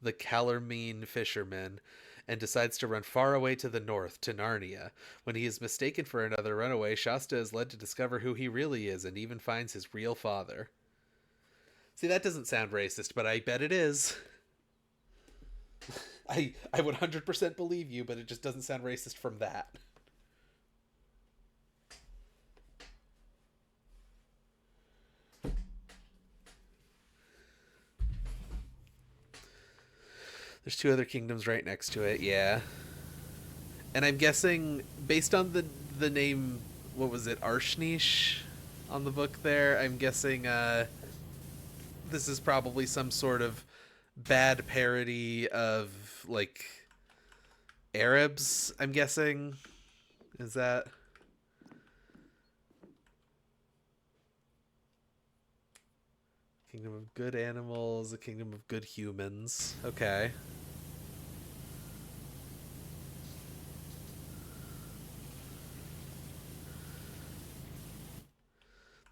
B: the Calormene fisherman, and decides to run far away to the north, to Narnia. When he is mistaken for another runaway, Shasta is led to discover who he really is, and even finds his real father. See, that doesn't sound racist, but I bet it is. I would 100% believe you, but it just doesn't sound racist from that. There's two other kingdoms right next to it, yeah. And I'm guessing, based on the name what was it, Arshnish on the book there. I'm guessing this is probably some sort of bad parody of like Arabs, I'm guessing. Is that Kingdom of Good Animals, a Kingdom of Good Humans? Okay.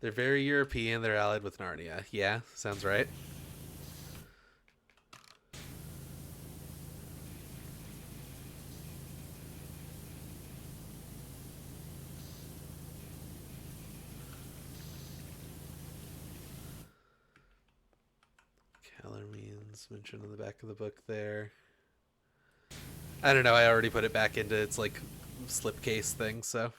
B: They're very European. They're allied with Narnia. Yeah, sounds right. Calormenes mentioned in the back of the book there. I don't know. I already put it back into its like slipcase thing, so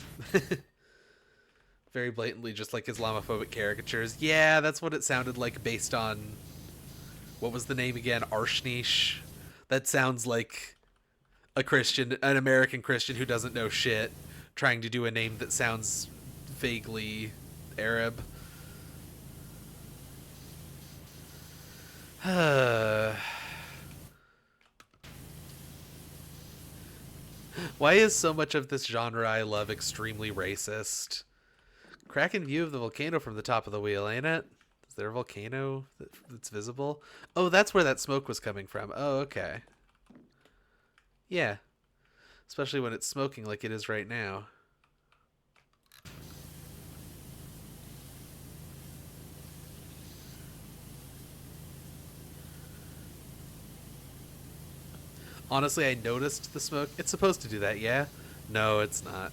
B: very blatantly just like Islamophobic caricatures. Yeah, that's what it sounded like based on what was the name again? Arshnish. That sounds like a Christian, an American Christian who doesn't know shit, trying to do a name that sounds vaguely Arab. Why is so much of this genre I love extremely racist? Cracking view of the volcano from the top of the wheel, ain't it? Is there a volcano that's visible? Oh, that's where that smoke was coming from. Oh, okay. Yeah. Especially when it's smoking like it is right now. Honestly, I noticed the smoke. It's supposed to do that, yeah? No, it's not.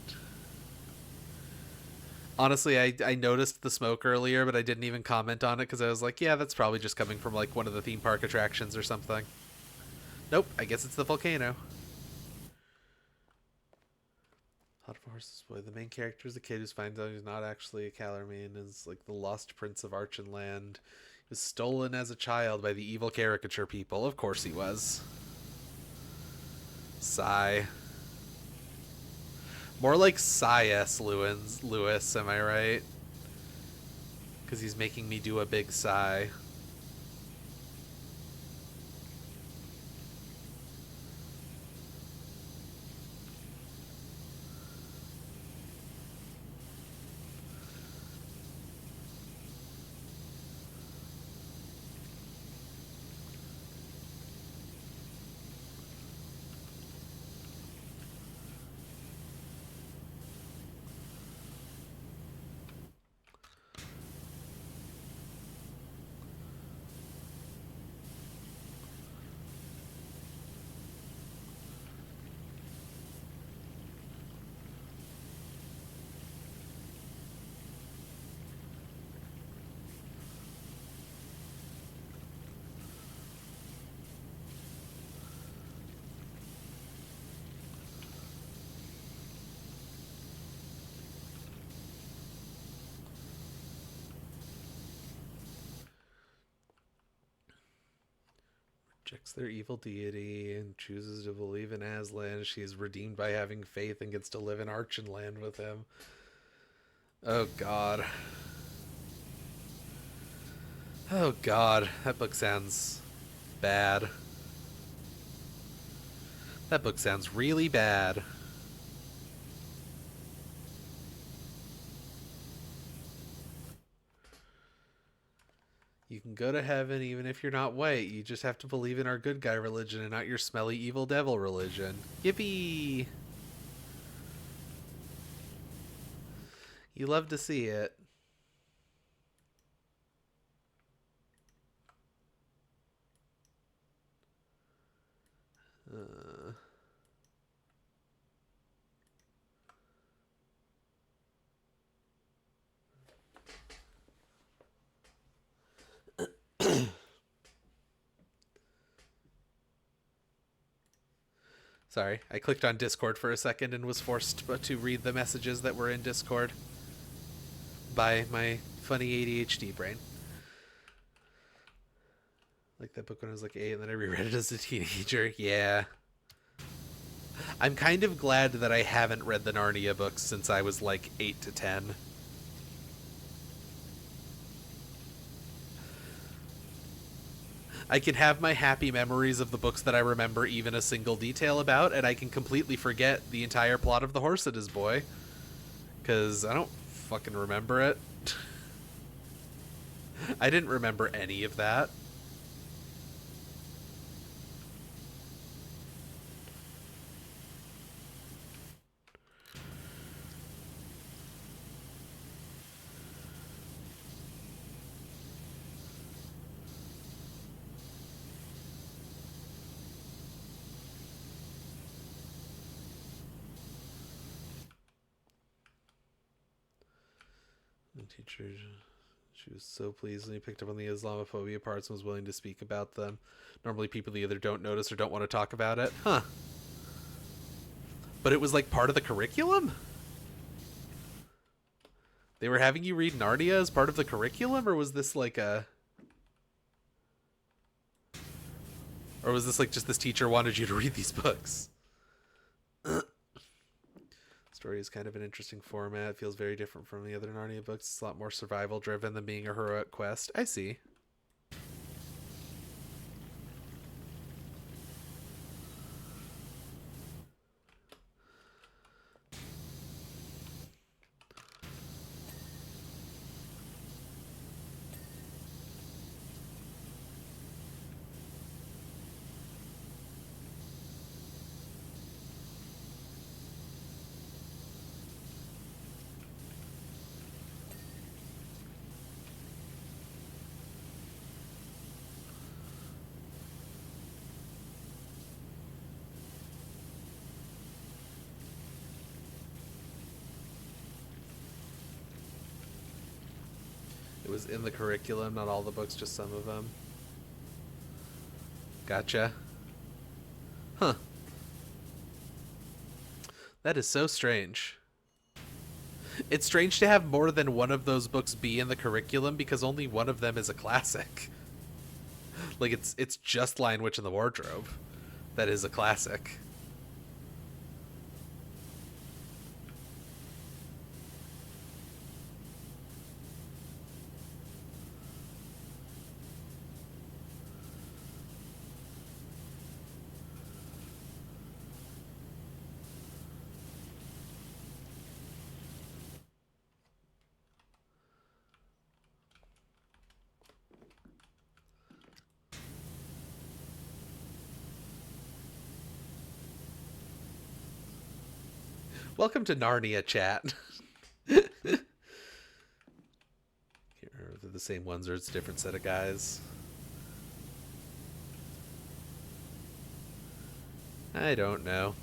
B: Honestly, I noticed the smoke earlier, but I didn't even comment on it because I was like, yeah, that's probably just coming from like one of the theme park attractions or something. Nope, I guess it's the volcano. Hot of Horses Boy. The main character is a kid who finds out he's not actually a Calormene, is like the lost prince of Archenland. He was stolen as a child by the evil caricature people. Of course he was. Sigh. More like C.S. Lewis, am I right? Because he's making me do a big sigh. Rejects their evil deity and chooses to believe in Aslan. She is redeemed by having faith and gets to live in Archenland with him. Oh god. Oh god. That book sounds bad. That book sounds really bad. You can go to heaven even if you're not white. You just have to believe in our good guy religion and not your smelly evil devil religion. Yippee! You love to see it. Uh... Sorry, I clicked on Discord for a second and was forced to read the messages that were in Discord by my funny ADHD brain. Like that book when I was like 8 and then I reread it as a teenager. Yeah. I'm kind of glad that I haven't read the Narnia books since I was like 8 to 10. I can have my happy memories of the books that I remember even a single detail about, and I can completely forget the entire plot of The Horse and His Boy. Because I don't fucking remember it. I didn't remember any of that. The teacher, she was so pleased when he picked up on the Islamophobia parts and was willing to speak about them. Normally people either don't notice or don't want to talk about it. Huh. But it was like part of the curriculum? They were having you read Narnia as part of the curriculum, or was this like a... Or was this like just this teacher wanted you to read these books? Story is kind of an interesting format. It feels very different from the other Narnia books. It's a lot more survival driven than being a heroic quest. I see. It was in the curriculum, not all the books, just some of them. Gotcha. Huh. That is so strange. It's strange to have more than one of those books be in the curriculum because only one of them is a classic. Like it's just Lion Witch and the Wardrobe that is a classic. Welcome to Narnia chat. Can't remember if they're the same ones or it's a different set of guys. I don't know.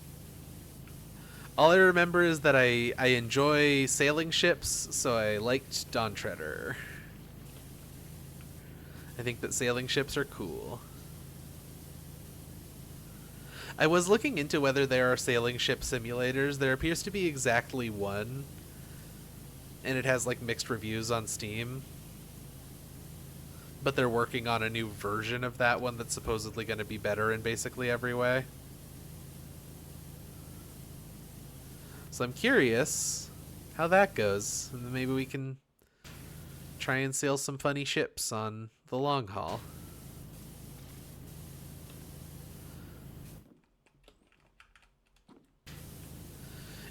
B: All I remember is that I enjoy sailing ships, so I liked Dawn Treader. I think that sailing ships are cool. I was looking into whether there are sailing ship simulators. There appears to be exactly one, and it has like mixed reviews on Steam. But they're working on a new version of that one that's supposedly going to be better in basically every way. So I'm curious how that goes, and then maybe we can try and sail some funny ships on the long haul.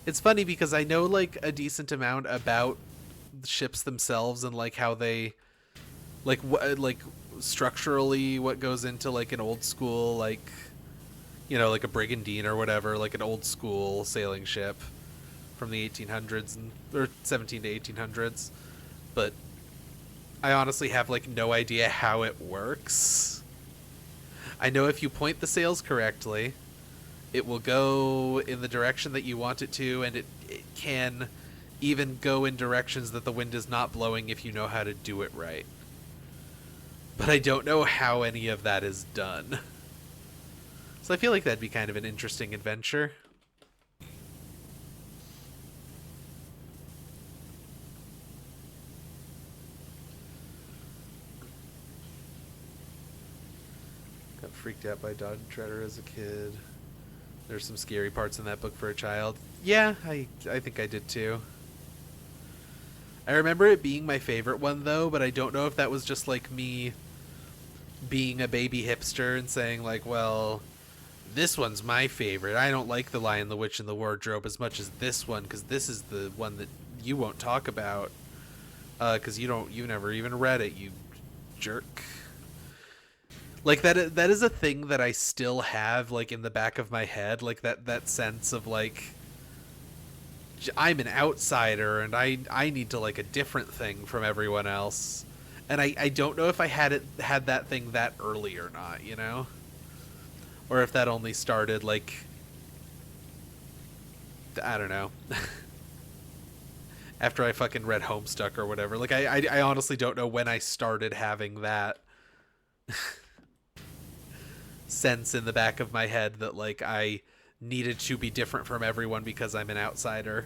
B: It's funny because I know like a decent amount about the ships themselves and like how they like structurally what goes into like an old school like like a brigantine or whatever, like an old school sailing ship from the 1800s or 17 to 1800s. But I honestly have like no idea how it works. I know if you point the sails correctly, it will go in the direction that you want it to, and it can even go in directions that the wind is not blowing if you know how to do it right. But I don't know how any of that is done. So I feel like that'd be kind of an interesting adventure. Got freaked out by Dawn Treader as a kid. There's some scary parts in that book for a child. Yeah, I think I did too. I remember it being my favorite one though, but I don't know if that was just like me being a baby hipster and saying like, well, this one's my favorite. I don't like The Lion, the Witch, and the Wardrobe as much as this one because this is the one that you won't talk about because you never even read it, you jerk. Like that is a thing that I still have like in the back of my head, like that sense of like I'm an outsider and I need to like a different thing from everyone else. And I don't know if I had that thing that early or not, you know? Or if that only started like I don't know. After I fucking read Homestuck or whatever. Like I honestly don't know when I started having that sense in the back of my head that like I needed to be different from everyone because I'm an outsider.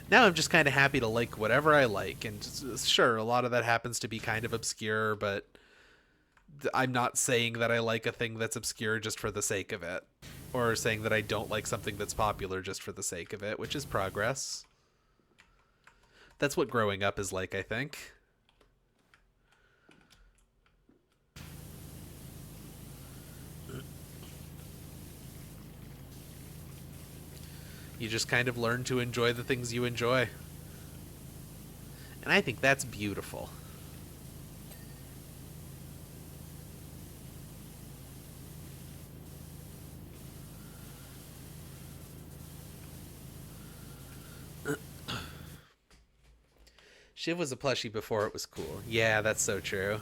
B: Now I'm just kind of happy to like whatever I like, and sure, a lot of that happens to be kind of obscure, but I'm not saying that I like a thing that's obscure just for the sake of it, or saying that I don't like something that's popular just for the sake of it, which is progress. That's what growing up is like, I think. You just kind of learn to enjoy the things you enjoy. And I think that's beautiful. Shiv was a plushie before it was cool. Yeah, that's so true.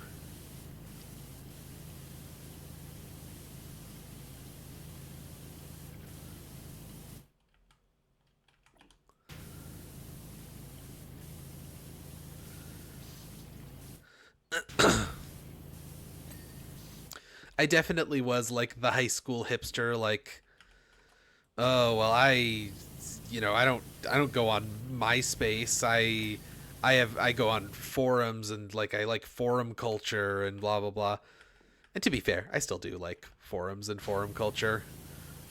B: I definitely was like the high school hipster, like, oh well, I don't go on MySpace. I go on forums and like I like forum culture and blah blah blah. And to be fair, I still do like forums and forum culture.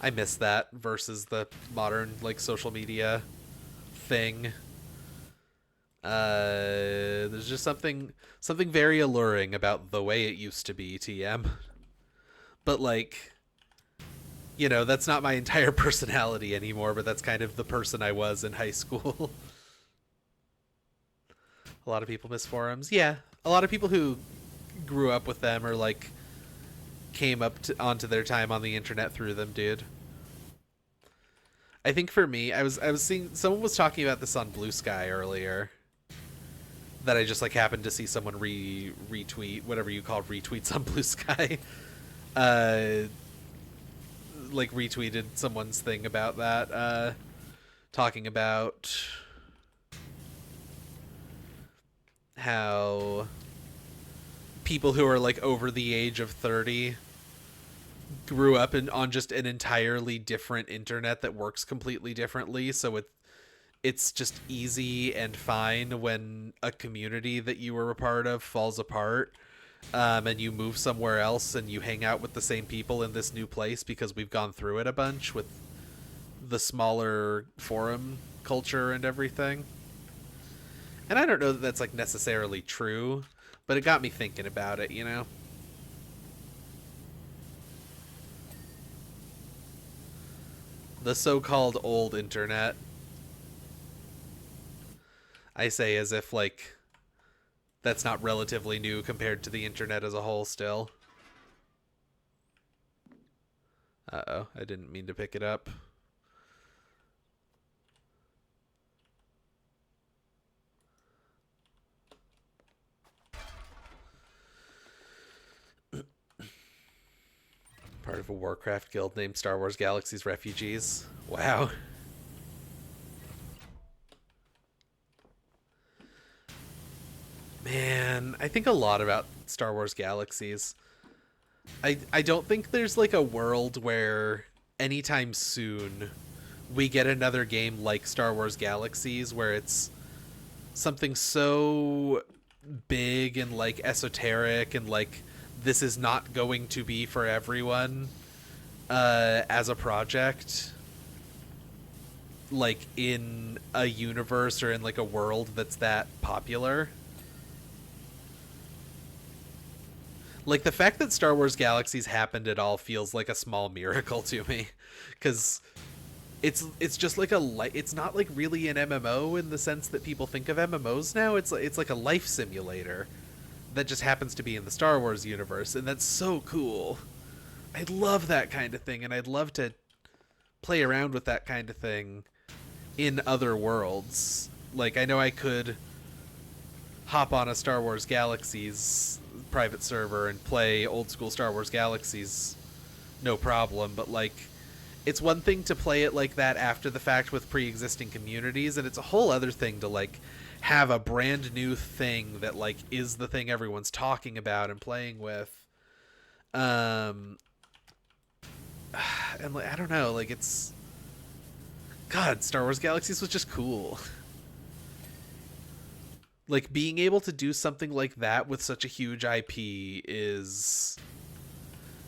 B: I miss that versus the modern like social media thing. There's just something very alluring about the way it used to be, TM. But like, that's not my entire personality anymore, but that's kind of the person I was in high school. A lot of people miss forums. Yeah, a lot of people who grew up with them or like came onto their time on the internet through them, dude. I think for me, I was seeing someone was talking about this on Blue Sky earlier. That I just like happened to see someone retweet, whatever you call retweets on Blue Sky. Like retweeted someone's thing about that, talking about how people who are like over the age of 30 grew up on just an entirely different internet that works completely differently, so it's just easy and fine when a community that you were a part of falls apart, and you move somewhere else and you hang out with the same people in this new place because we've gone through it a bunch with the smaller forum culture and everything. And I don't know that that's like necessarily true, but it got me thinking about it, The so-called old internet. I say as if like that's not relatively new compared to the internet as a whole still. Uh-oh, I didn't mean to pick it up. Part of a Warcraft guild named Star Wars Galaxy's Refugees. Wow. Man, I think a lot about Star Wars Galaxies. I don't think there's like a world where anytime soon we get another game like Star Wars Galaxies where it's something so big and like esoteric and like this is not going to be for everyone, as a project, like in a universe or in like a world that's that popular. Like the fact that Star Wars Galaxies happened at all feels like a small miracle to me, because it's just like it's not like really an MMO in the sense that people think of MMOs now. It's like a life simulator that just happens to be in the Star Wars universe, and that's so cool. I love that kind of thing, and I'd love to play around with that kind of thing in other worlds. Like I know I could hop on a Star Wars Galaxies private server and play old school Star Wars Galaxies no problem, but like it's one thing to play it like that after the fact with pre-existing communities, and it's a whole other thing to like have a brand new thing that like is the thing everyone's talking about and playing with. And like I don't know, like it's God, Star Wars Galaxies was just cool. Like being able to do something like that with such a huge IP is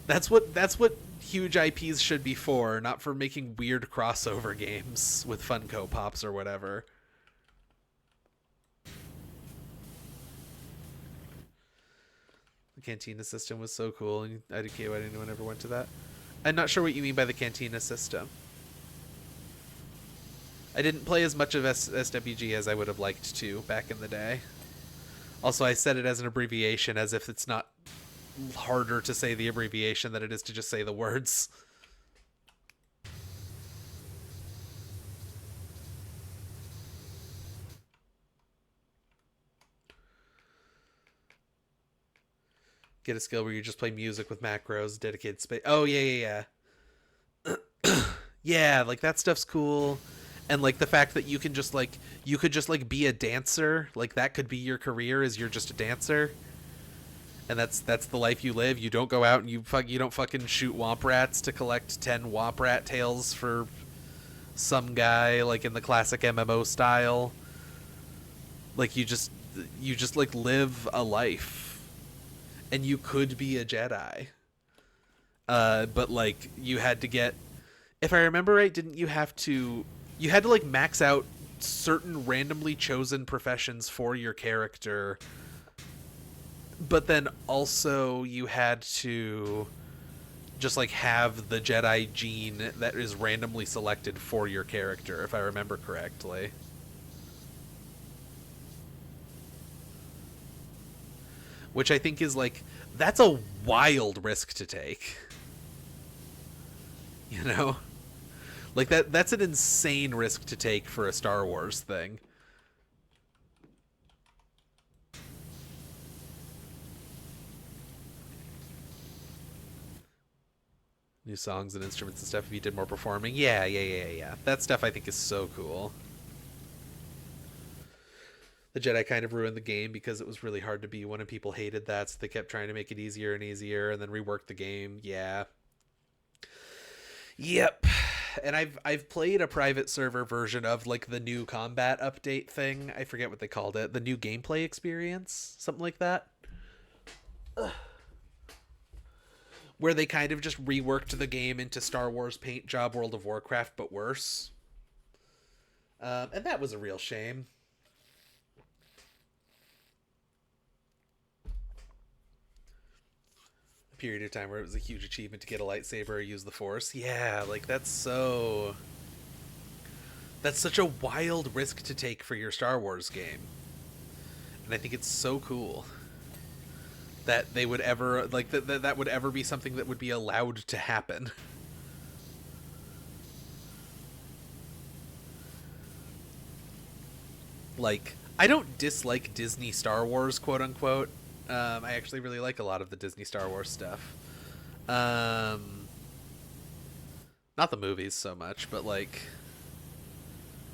B: that's what huge IPs should be for, not for making weird crossover games with Funko Pops or whatever. The Cantina system was so cool, and IDK, why didn't anyone ever went to that? I'm not sure what you mean by the Cantina system. I didn't play as much of SWG as I would have liked to back in the day. Also, I said it as an abbreviation, as if it's not harder to say the abbreviation than it is to just say the words. Get a skill where you just play music with macros, dedicated space. Oh, yeah. Yeah, like that stuff's cool. And like the fact that you can just like you could just like be a dancer, like that could be your career, is you're just a dancer. And that's the life you live. You don't go out and you don't fucking shoot womp rats to collect 10 womp rat tails for some guy like in the classic MMO style. Like you just like live a life. And you could be a Jedi. But like you had to get, if I remember right, didn't you have to like max out certain randomly chosen professions for your character, but then also you had to just like have the Jedi gene that is randomly selected for your character, if I remember correctly. Which I think is like, that's a wild risk to take. You know? Like that's an insane risk to take for a Star Wars thing. New songs and instruments and stuff if you did more performing. Yeah. That stuff I think is so cool. The Jedi kind of ruined the game because it was really hard to be one and people hated that, so they kept trying to make it easier and easier and then rework the game. Yeah. Yep. And I've played a private server version of like the new combat update thing. I forget what they called it. The new gameplay experience, something like that. Ugh. Where they kind of just reworked the game into Star Wars Paint Job World of Warcraft, but worse. And that was a real shame. A period of time where it was a huge achievement to get a lightsaber or use the Force. Yeah, like that's such a wild risk to take for your Star Wars game. And I think it's so cool that they would ever like that would ever be something that would be allowed to happen. Like, I don't dislike Disney Star Wars, quote unquote. I actually really like a lot of the Disney Star Wars stuff. Not the movies so much, but like,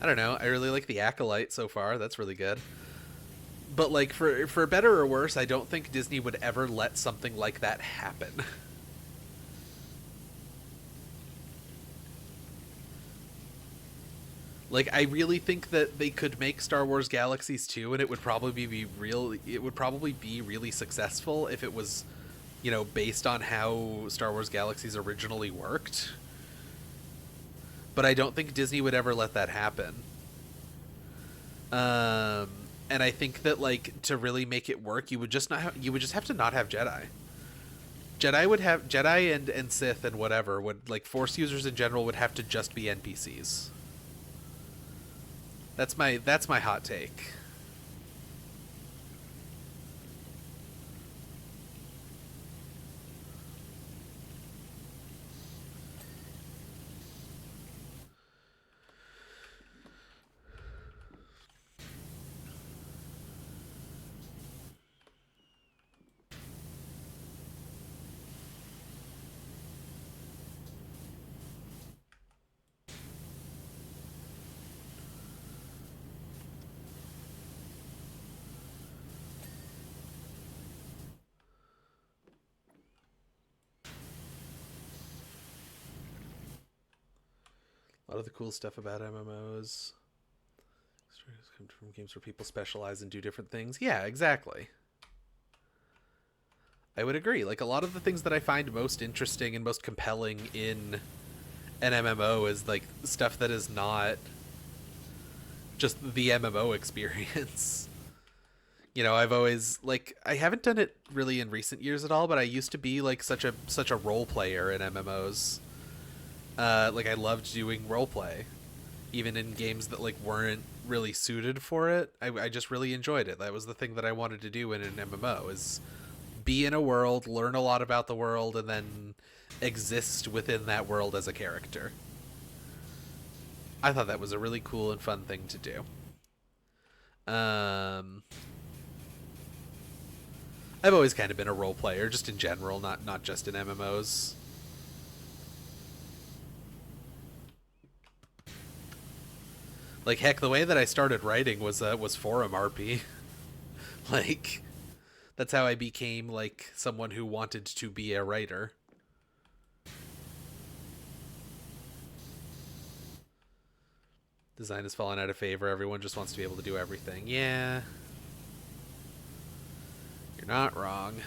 B: I don't know. I really like The Acolyte so far. That's really good. But like, for better or worse, I don't think Disney would ever let something like that happen. Like, I really think that they could make Star Wars Galaxies 2 and it would probably be really successful if it was based on how Star Wars Galaxies originally worked. But I don't think Disney would ever let that happen. And I think that like to really make it work, you would just have to not have Jedi. Jedi and Sith and whatever would like Force users in general would have to just be NPCs. That's my hot take. A lot of the cool stuff about MMOs come from games where people specialize and do different things. Yeah, exactly. I would agree. Like a lot of the things that I find most interesting and most compelling in an MMO is like stuff that is not just the MMO experience. I've always like I haven't done it really in recent years at all, but I used to be like such a role player in MMOs. Like I loved doing roleplay, even in games that like weren't really suited for it. I just really enjoyed it. That was the thing that I wanted to do in an MMO is be in a world, learn a lot about the world, and then exist within that world as a character. I thought that was a really cool and fun thing to do. I've always kind of been a role player, just in general, not just in MMOs. Like heck, the way that I started writing was forum RP. Like that's how I became like someone who wanted to be a writer. Design has fallen out of favor. Everyone just wants to be able to do everything. Yeah. You're not wrong.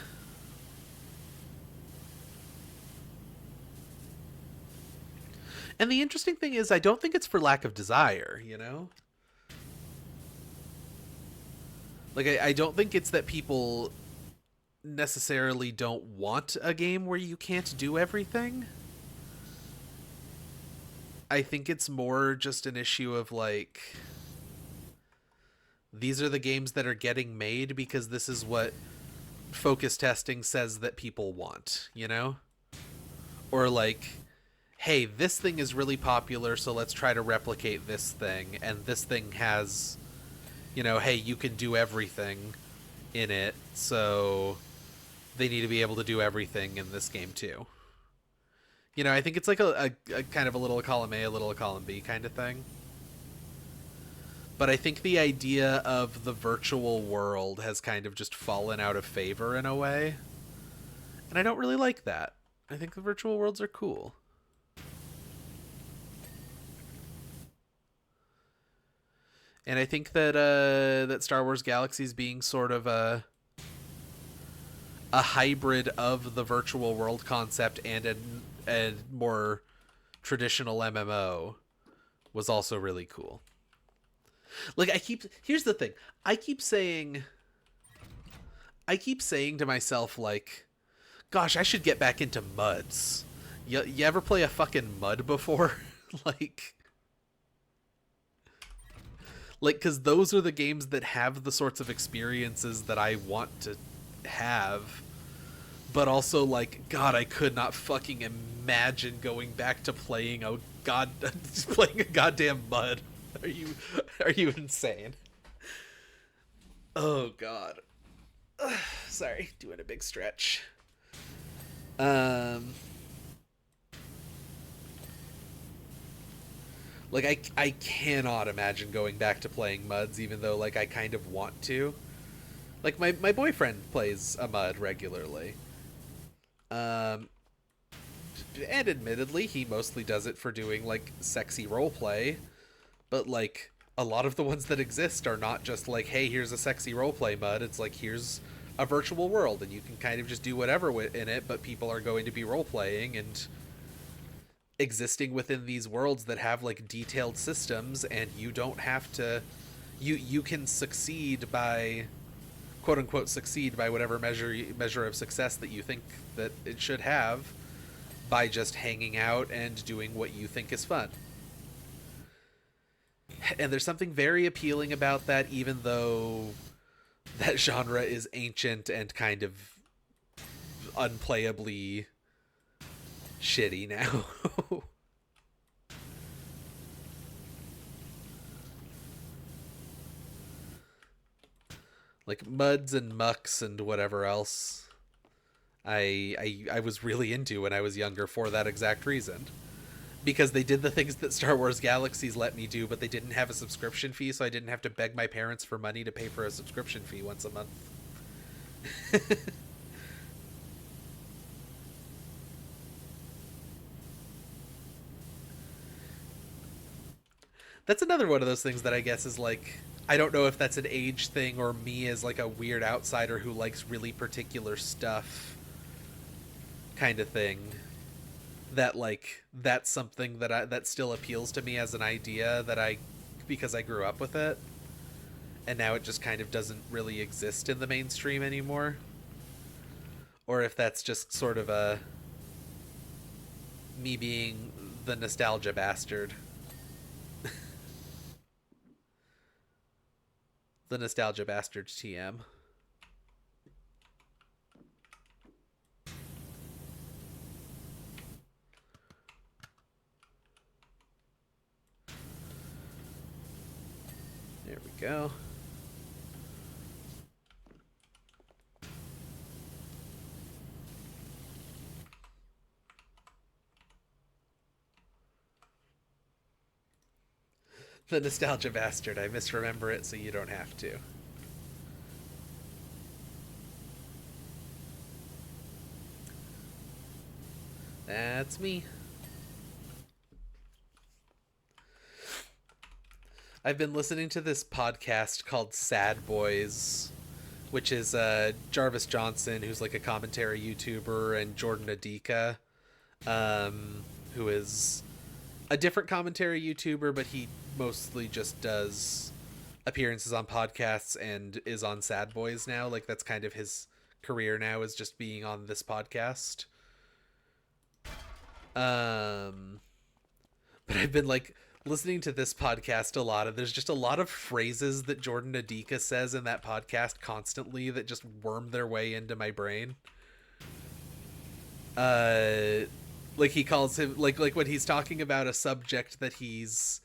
B: And the interesting thing is, I don't think it's for lack of desire, Like, I don't think it's that people necessarily don't want a game where you can't do everything. I think it's more just an issue of, like, these are the games that are getting made because this is what focus testing says that people want, Or, like, hey, this thing is really popular, so let's try to replicate this thing. And this thing has, hey, you can do everything in it, so they need to be able to do everything in this game too. I think it's like a kind of a little column A, a little column B kind of thing. But I think the idea of the virtual world has kind of just fallen out of favor in a way. And I don't really like that. I think the virtual worlds are cool. And I think that that Star Wars Galaxies being sort of a hybrid of the virtual world concept and a more traditional MMO was also really cool. Like here's the thing. I keep saying to myself like, gosh, I should get back into MUDs. You ever play a fucking MUD before? Like, because those are the games that have the sorts of experiences that I want to have. But also, like, God, I could not fucking imagine going back to playing playing a goddamn MUD. Are you insane? Oh, God. Sorry, doing a big stretch. Like, I cannot imagine going back to playing MUDs, even though, like, I kind of want to. Like, my boyfriend plays a MUD regularly. And admittedly, he mostly does it for doing, like, sexy roleplay. But, like, a lot of the ones that exist are not just like, hey, here's a sexy roleplay MUD. It's like, here's a virtual world, and you can kind of just do whatever in it, but people are going to be role playing and existing within these worlds that have like detailed systems, and you don't have to you can succeed by quote unquote succeed by whatever measure of success that you think that it should have by just hanging out and doing what you think is fun. And there's something very appealing about that, even though that genre is ancient and kind of unplayably shitty now. Like Muds and Mucks and whatever else I was really into when I was younger for that exact reason. Because they did the things that Star Wars Galaxies let me do, but they didn't have a subscription fee, so I didn't have to beg my parents for money to pay for a subscription fee once a month. That's another one of those things that I guess is like, I don't know if that's an age thing or me as like a weird outsider who likes really particular stuff kind of thing, that like that's something that still appeals to me as an idea that I because I grew up with it, and now it just kind of doesn't really exist in the mainstream anymore, or if that's just sort of a me being the nostalgia bastard. The nostalgia bastard TM. There we go. The nostalgia bastard. I misremember it so you don't have to. That's me. I've been listening to this podcast called Sad Boys, which is Jarvis Johnson, who's like a commentary YouTuber, and Jordan Adika, who is a different commentary YouTuber, but he mostly just does appearances on podcasts and is on Sad Boys now. Like that's kind of his career now, is just being on this podcast. But I've been like listening to this podcast a lot, and there's just a lot of phrases that Jordan Adika says in that podcast constantly that just worm their way into my brain. Like he calls him like when he's talking about a subject that he's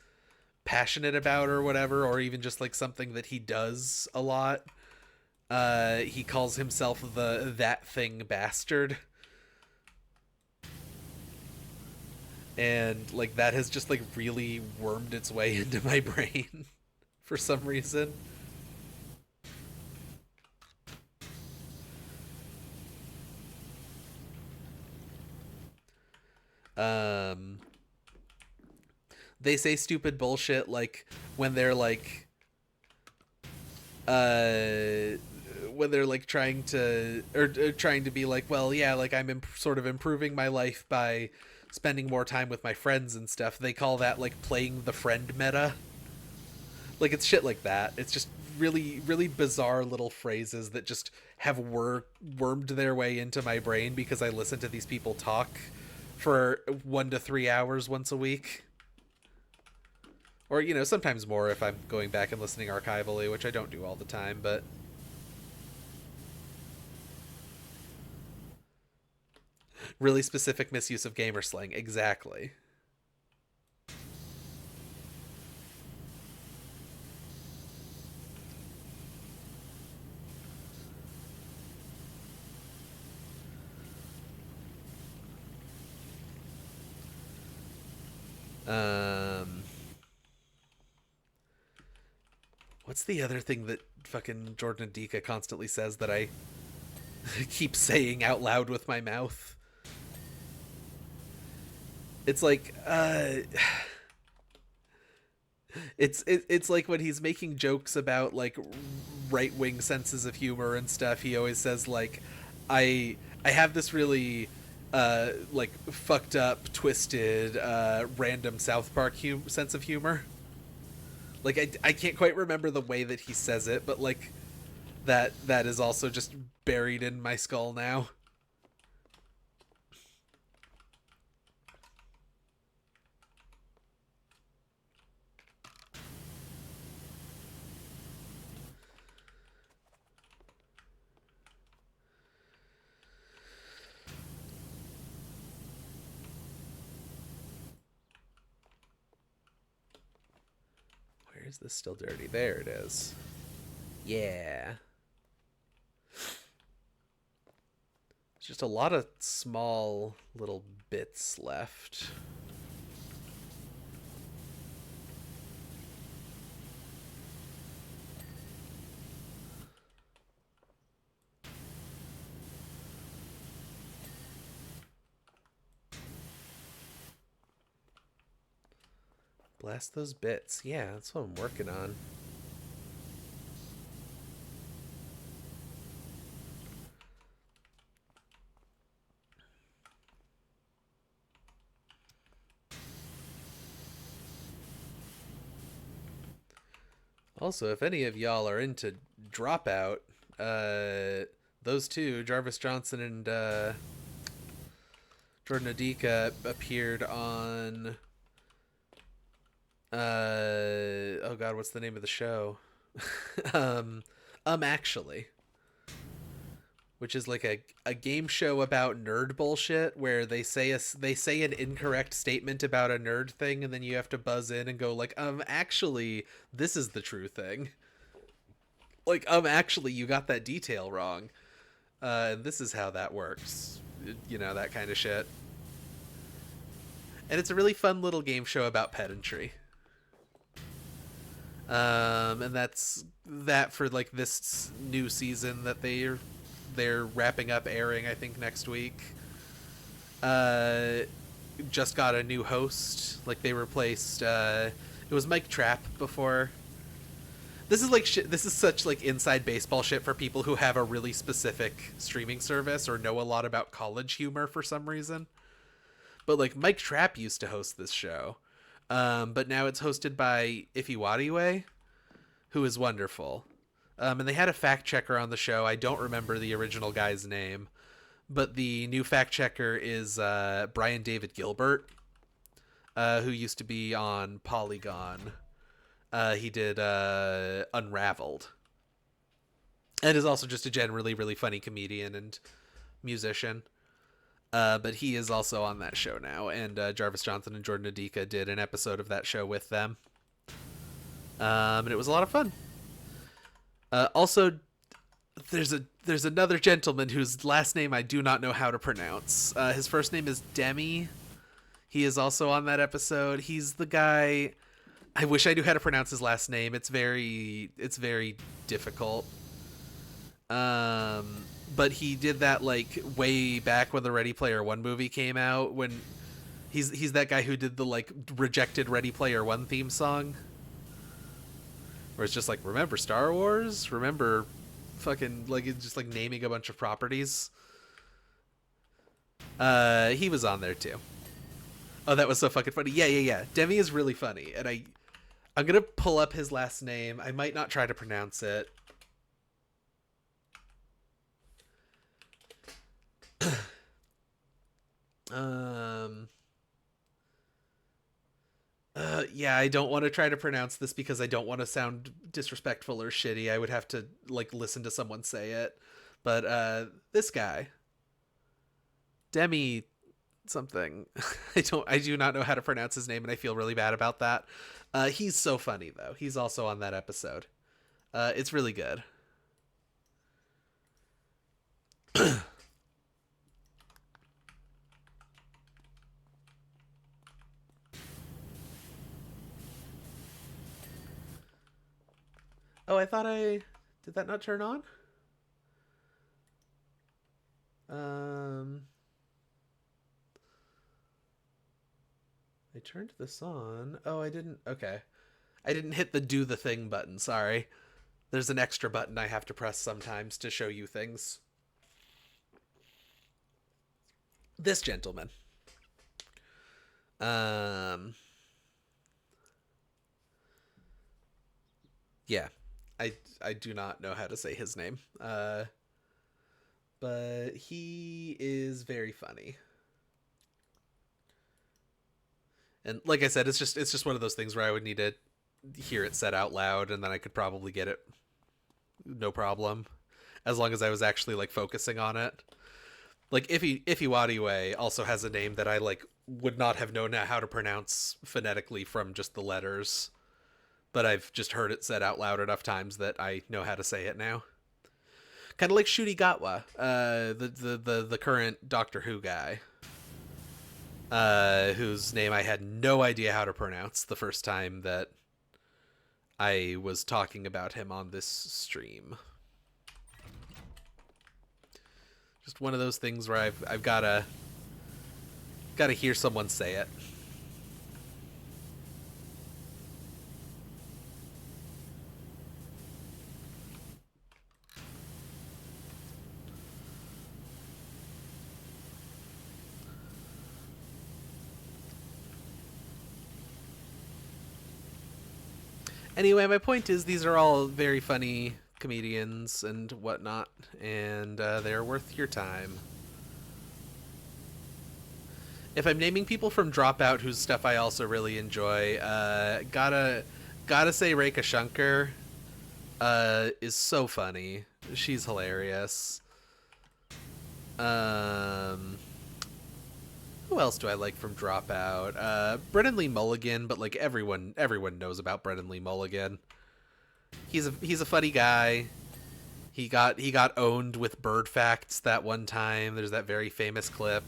B: passionate about or whatever, or even just like something that he does a lot. He calls himself the that thing bastard. And like that has just like really wormed its way into my brain for some reason. Um they say stupid bullshit like when they're like uh when they're like trying to or trying to be like, well, yeah, like I'm sort of improving my life by spending more time with my friends and stuff. They call that like playing the friend meta. Like it's shit like that. It's just really really bizarre little phrases that just have wormed their way into my brain because I listen to these people talk for 1 to 3 hours once a week, or you know, sometimes more if I'm going back and listening archivally, which I don't do all the time. But really specific misuse of gamer slang, exactly. um what's the other thing that fucking Jordan Adika constantly says that I keep saying out loud with my mouth? It's like it's like when he's making jokes about like right wing senses of humor and stuff, he always says like, I have this really like fucked up, twisted, random South Park sense of humor. Like I can't quite remember the way that he says it, but like that is also just buried in my skull now. Where is this still dirty? There it is. Yeah. There's just a lot of small little bits left. Blast those bits. Yeah, that's what I'm working on. Also, if any of y'all are into Dropout, those two, Jarvis Johnson and Jordan Adika, appeared on. Oh God, what's the name of the show? Actually, which is like a game show about nerd bullshit where they say an incorrect statement about a nerd thing and then you have to buzz in and go like, actually, this is the true thing. Like, actually, you got that detail wrong. And this is how that works. You know, that kind of shit. And it's a really fun little game show about pedantry. And that's that for like this new season that they're wrapping up airing, I think, next week. Just got a new host. Like they replaced it was Mike Trapp before. This is like shit. This is such like inside baseball shit for people who have a really specific streaming service or know a lot about college humor for some reason. But like Mike Trapp used to host this show. But now it's hosted by Ifiwadiwe, who is wonderful. And they had a fact checker on the show. I don't remember the original guy's name, but the new fact checker is Brian David Gilbert, who used to be on Polygon. He did Unraveled, and is also just a generally really funny comedian and musician. But he is also on that show now, and Jarvis Johnson and Jordan Adika did an episode of that show with them. And it was a lot of fun. Also, there's another gentleman whose last name I do not know how to pronounce. His first name is Demi. He is also on that episode. He's the guy. I wish I knew how to pronounce his last name. It's very difficult. But he did that like way back when the Ready Player One movie came out. When he's that guy who did the like rejected Ready Player One theme song, where it's just like, remember Star Wars, remember fucking like it's just like naming a bunch of properties. He was on there too. Oh, that was so fucking funny. Yeah. Demi is really funny, and I'm gonna pull up his last name. I might not try to pronounce it. Yeah, I don't want to try to pronounce this because I don't want to sound disrespectful or shitty. I would have to like listen to someone say it. But this guy, Demi something. I do not know how to pronounce his name and I feel really bad about that. He's so funny though. He's also on that episode. It's really good. Oh, I thought I did that not turn on? Um I turned this on. Oh, I didn't. Okay. I didn't hit the do the thing button. Sorry. There's an extra button I have to press sometimes to show you things. This gentleman. Um, yeah, I do not know how to say his name. But he is very funny. And like I said, it's just one of those things where I would need to hear it said out loud, and then I could probably get it no problem, as long as I was actually like focusing on it. Like Ifiwadiwe also has a name that I like would not have known how to pronounce phonetically from just the letters, but I've just heard it said out loud enough times that I know how to say it now. Kind of like Shurigatwa, the current Doctor Who guy, whose name I had no idea how to pronounce the first time that I was talking about him on this stream. Just one of those things where I've gotta hear someone say it. Anyway, my point is these are all very funny comedians and whatnot, and they're worth your time. If I'm naming people from Dropout whose stuff I also really enjoy, gotta say Rekha Shankar is so funny. She's hilarious. Who else do I like from Dropout? Brennan Lee Mulligan, but like everyone knows about Brennan Lee Mulligan. He's a funny guy. He got owned with bird facts that one time. There's that very famous clip.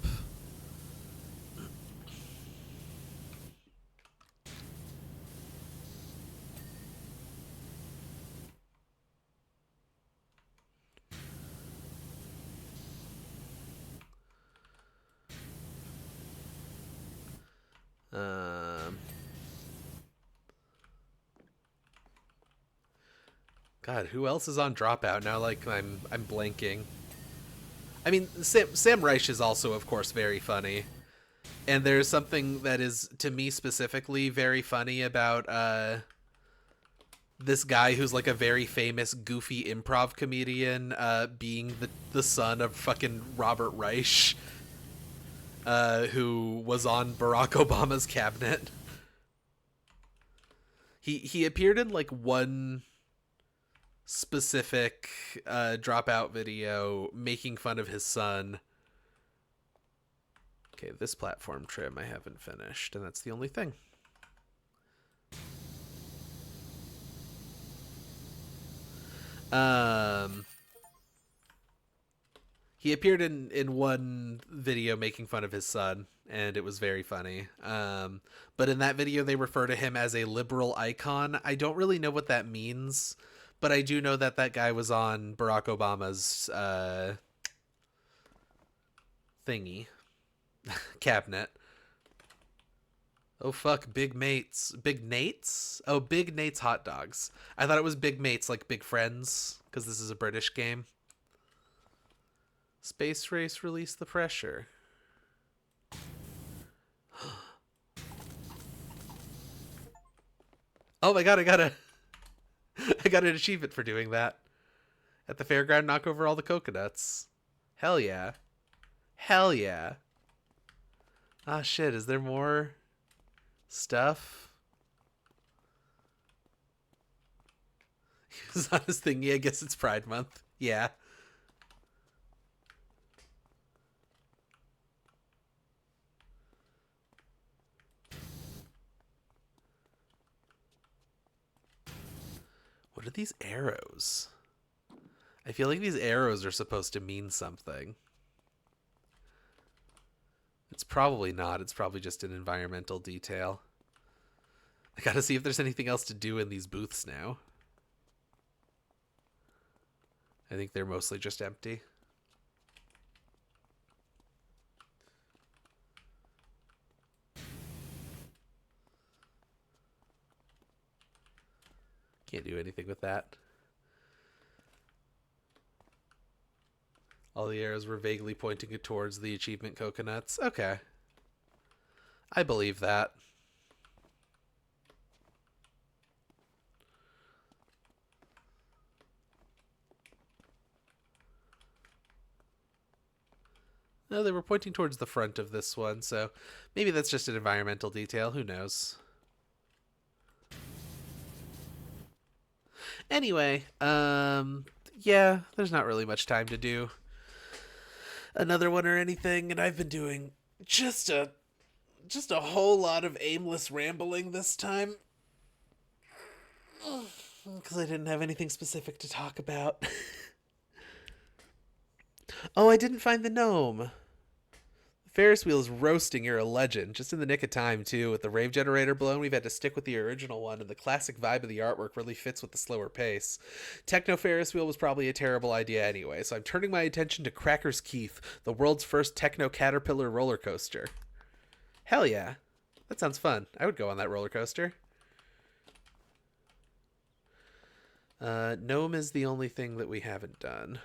B: God, who else is on Dropout now? Like I'm blanking. I mean, Sam Reich is also, of course, very funny, and there's something that is to me specifically very funny about this guy who's like a very famous goofy improv comedian, being the son of fucking Robert Reich, who was on Barack Obama's cabinet. He appeared in like one specific Dropout video making fun of his son. Okay, this platform trim I haven't finished, and that's the only thing. He appeared in one video making fun of his son, and it was very funny. But in that video, they refer to him as a liberal icon. I don't really know what that means, but I do know that that guy was on Barack Obama's thingy cabinet. Oh fuck, Big Mates, Big Nate's. Oh, Big Nate's hot dogs. I thought it was Big Mates, like Big Friends, because this is a British game. Space Race, release the pressure. Oh my god, I got an achievement for doing that. At the fairground, knock over all the coconuts. Hell yeah. Hell yeah. Ah shit, is there more stuff? He was on his thingy, I guess it's Pride Month. Yeah. What are these arrows? I feel like these arrows are supposed to mean something. It's probably not. It's probably just an environmental detail. I gotta see if there's anything else to do in these booths now. I think they're mostly just empty. Can't do anything with that. All the arrows were vaguely pointing towards the achievement coconuts. Okay. I believe that. No, they were pointing towards the front of this one, so maybe that's just an environmental detail. Who knows? Anyway, yeah, there's not really much time to do another one or anything, and I've been doing just a whole lot of aimless rambling this time because I didn't have anything specific to talk about. Oh, I didn't find the gnome. Ferris wheel is roasting. You're a legend. Just in the nick of time, too. With the rave generator blown, we've had to stick with the original one, and the classic vibe of the artwork really fits with the slower pace. Techno Ferris wheel was probably a terrible idea anyway, so I'm turning my attention to Crackers Keith, the world's first techno caterpillar roller coaster. Hell yeah. That sounds fun. I would go on that roller coaster. Gnome is the only thing that we haven't done.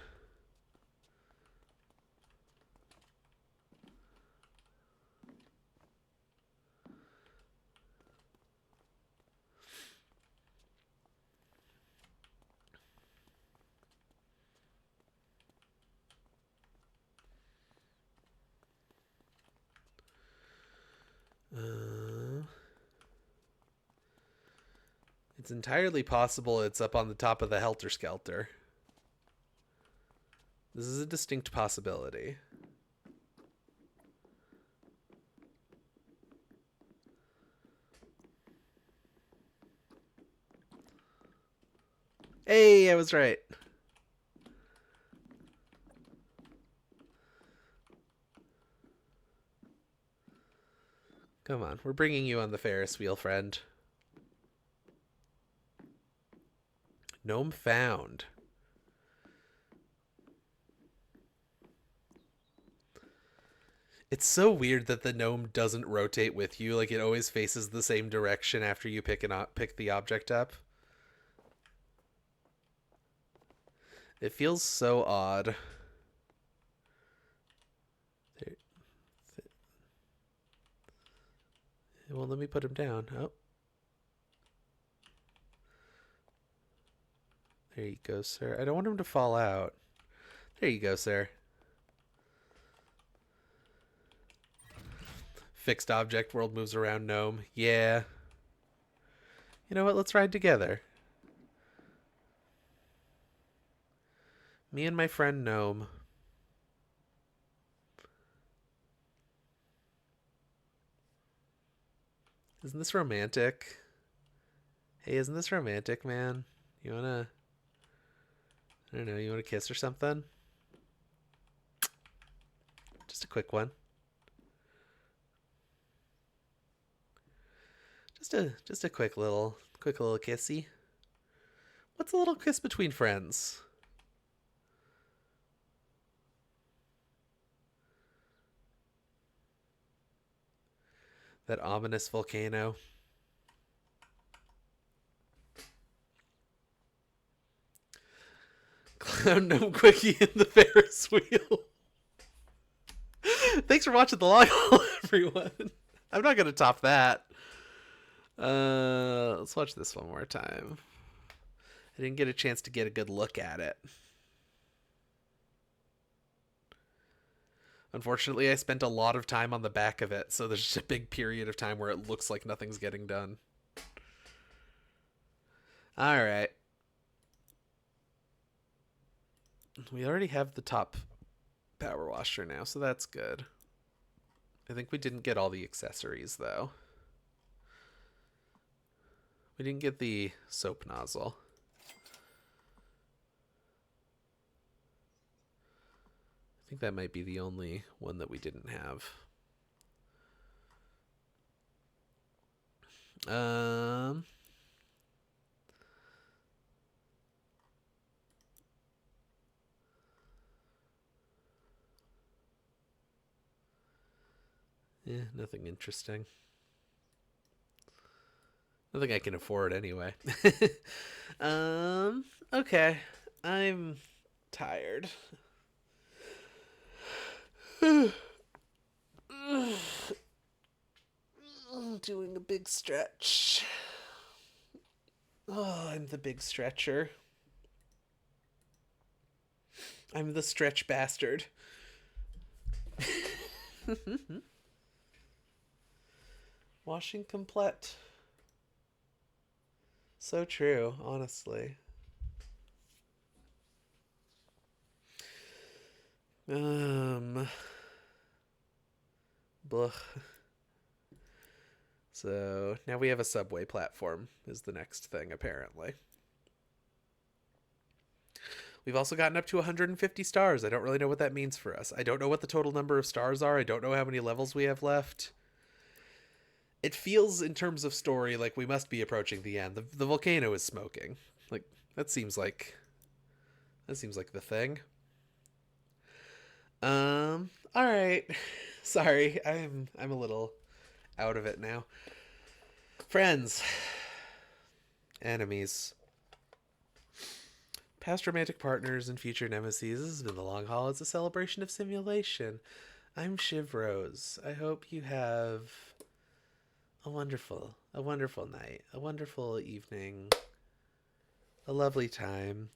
B: It's entirely possible it's up on the top of the Helter Skelter. This is a distinct possibility. Hey, I was right. Come on, we're bringing you on the Ferris wheel, friend. Gnome found. It's so weird that the gnome doesn't rotate with you. Like, it always faces the same direction after you pick the object up. It feels so odd. Well, let me put him down. Oh. There you go, sir. I don't want him to fall out. There you go, sir. Fixed object, world moves around gnome. Yeah. You know what? Let's ride together. Me and my friend gnome. Isn't this romantic? Hey, isn't this romantic, man? You wanna... I don't know, you wanna kiss or something? Just a quick one. Just a quick little kissy. What's a little kiss between friends? That ominous volcano. Clown gnome quickie in the Ferris wheel. Thanks for watching the log haul, everyone. I'm not gonna top that. Let's watch this one more time. I didn't get a chance to get a good look at it. Unfortunately, I spent a lot of time on the back of it, so there's just a big period of time where it looks like nothing's getting done. Alright. We already have the top power washer now, so that's good. I think we didn't get all the accessories, though. We didn't get the soap nozzle. I think that might be the only one that we didn't have. Yeah, nothing interesting. Nothing I can afford anyway. Okay. I'm tired. Doing a big stretch. Oh, I'm the big stretcher. I'm the stretch bastard. Washing complete. So true, honestly. Blah. So now we have a subway platform is the next thing, apparently. We've also gotten up to 150 stars. I don't really know what that means for us. I don't know what the total number of stars are. I don't know how many levels we have left. It feels, in terms of story, like we must be approaching the end. The volcano is smoking. Like, that seems like the thing. All right. Sorry, I'm a little out of it now. Friends, enemies, past romantic partners, and future nemesis. This has been The Long Haul. It's a celebration of simulation. I'm Shiv Rose. I hope you have a wonderful night, a wonderful evening, a lovely time.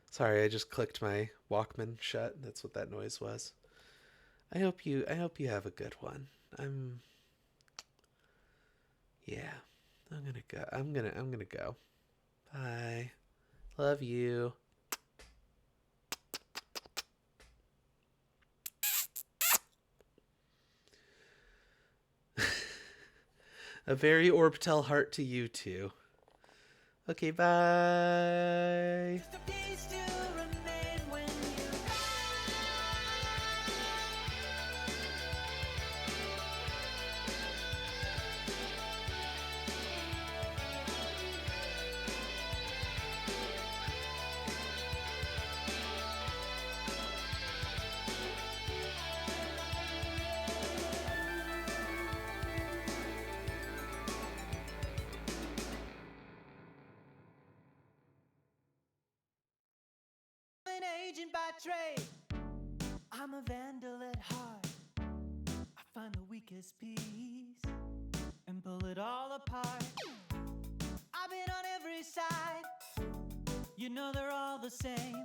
B: Sorry, I just clicked my Walkman shut. That's what that noise was. I hope you have a good one. Yeah. I'm gonna go. Bye. Love you. A very Orbital heart to you too. Okay, bye.
A: Just a piece to remain when you an agent by trade. I'm a vandal at heart. I find the weakest piece and pull it all apart. I've been on every side. You know they're all the same.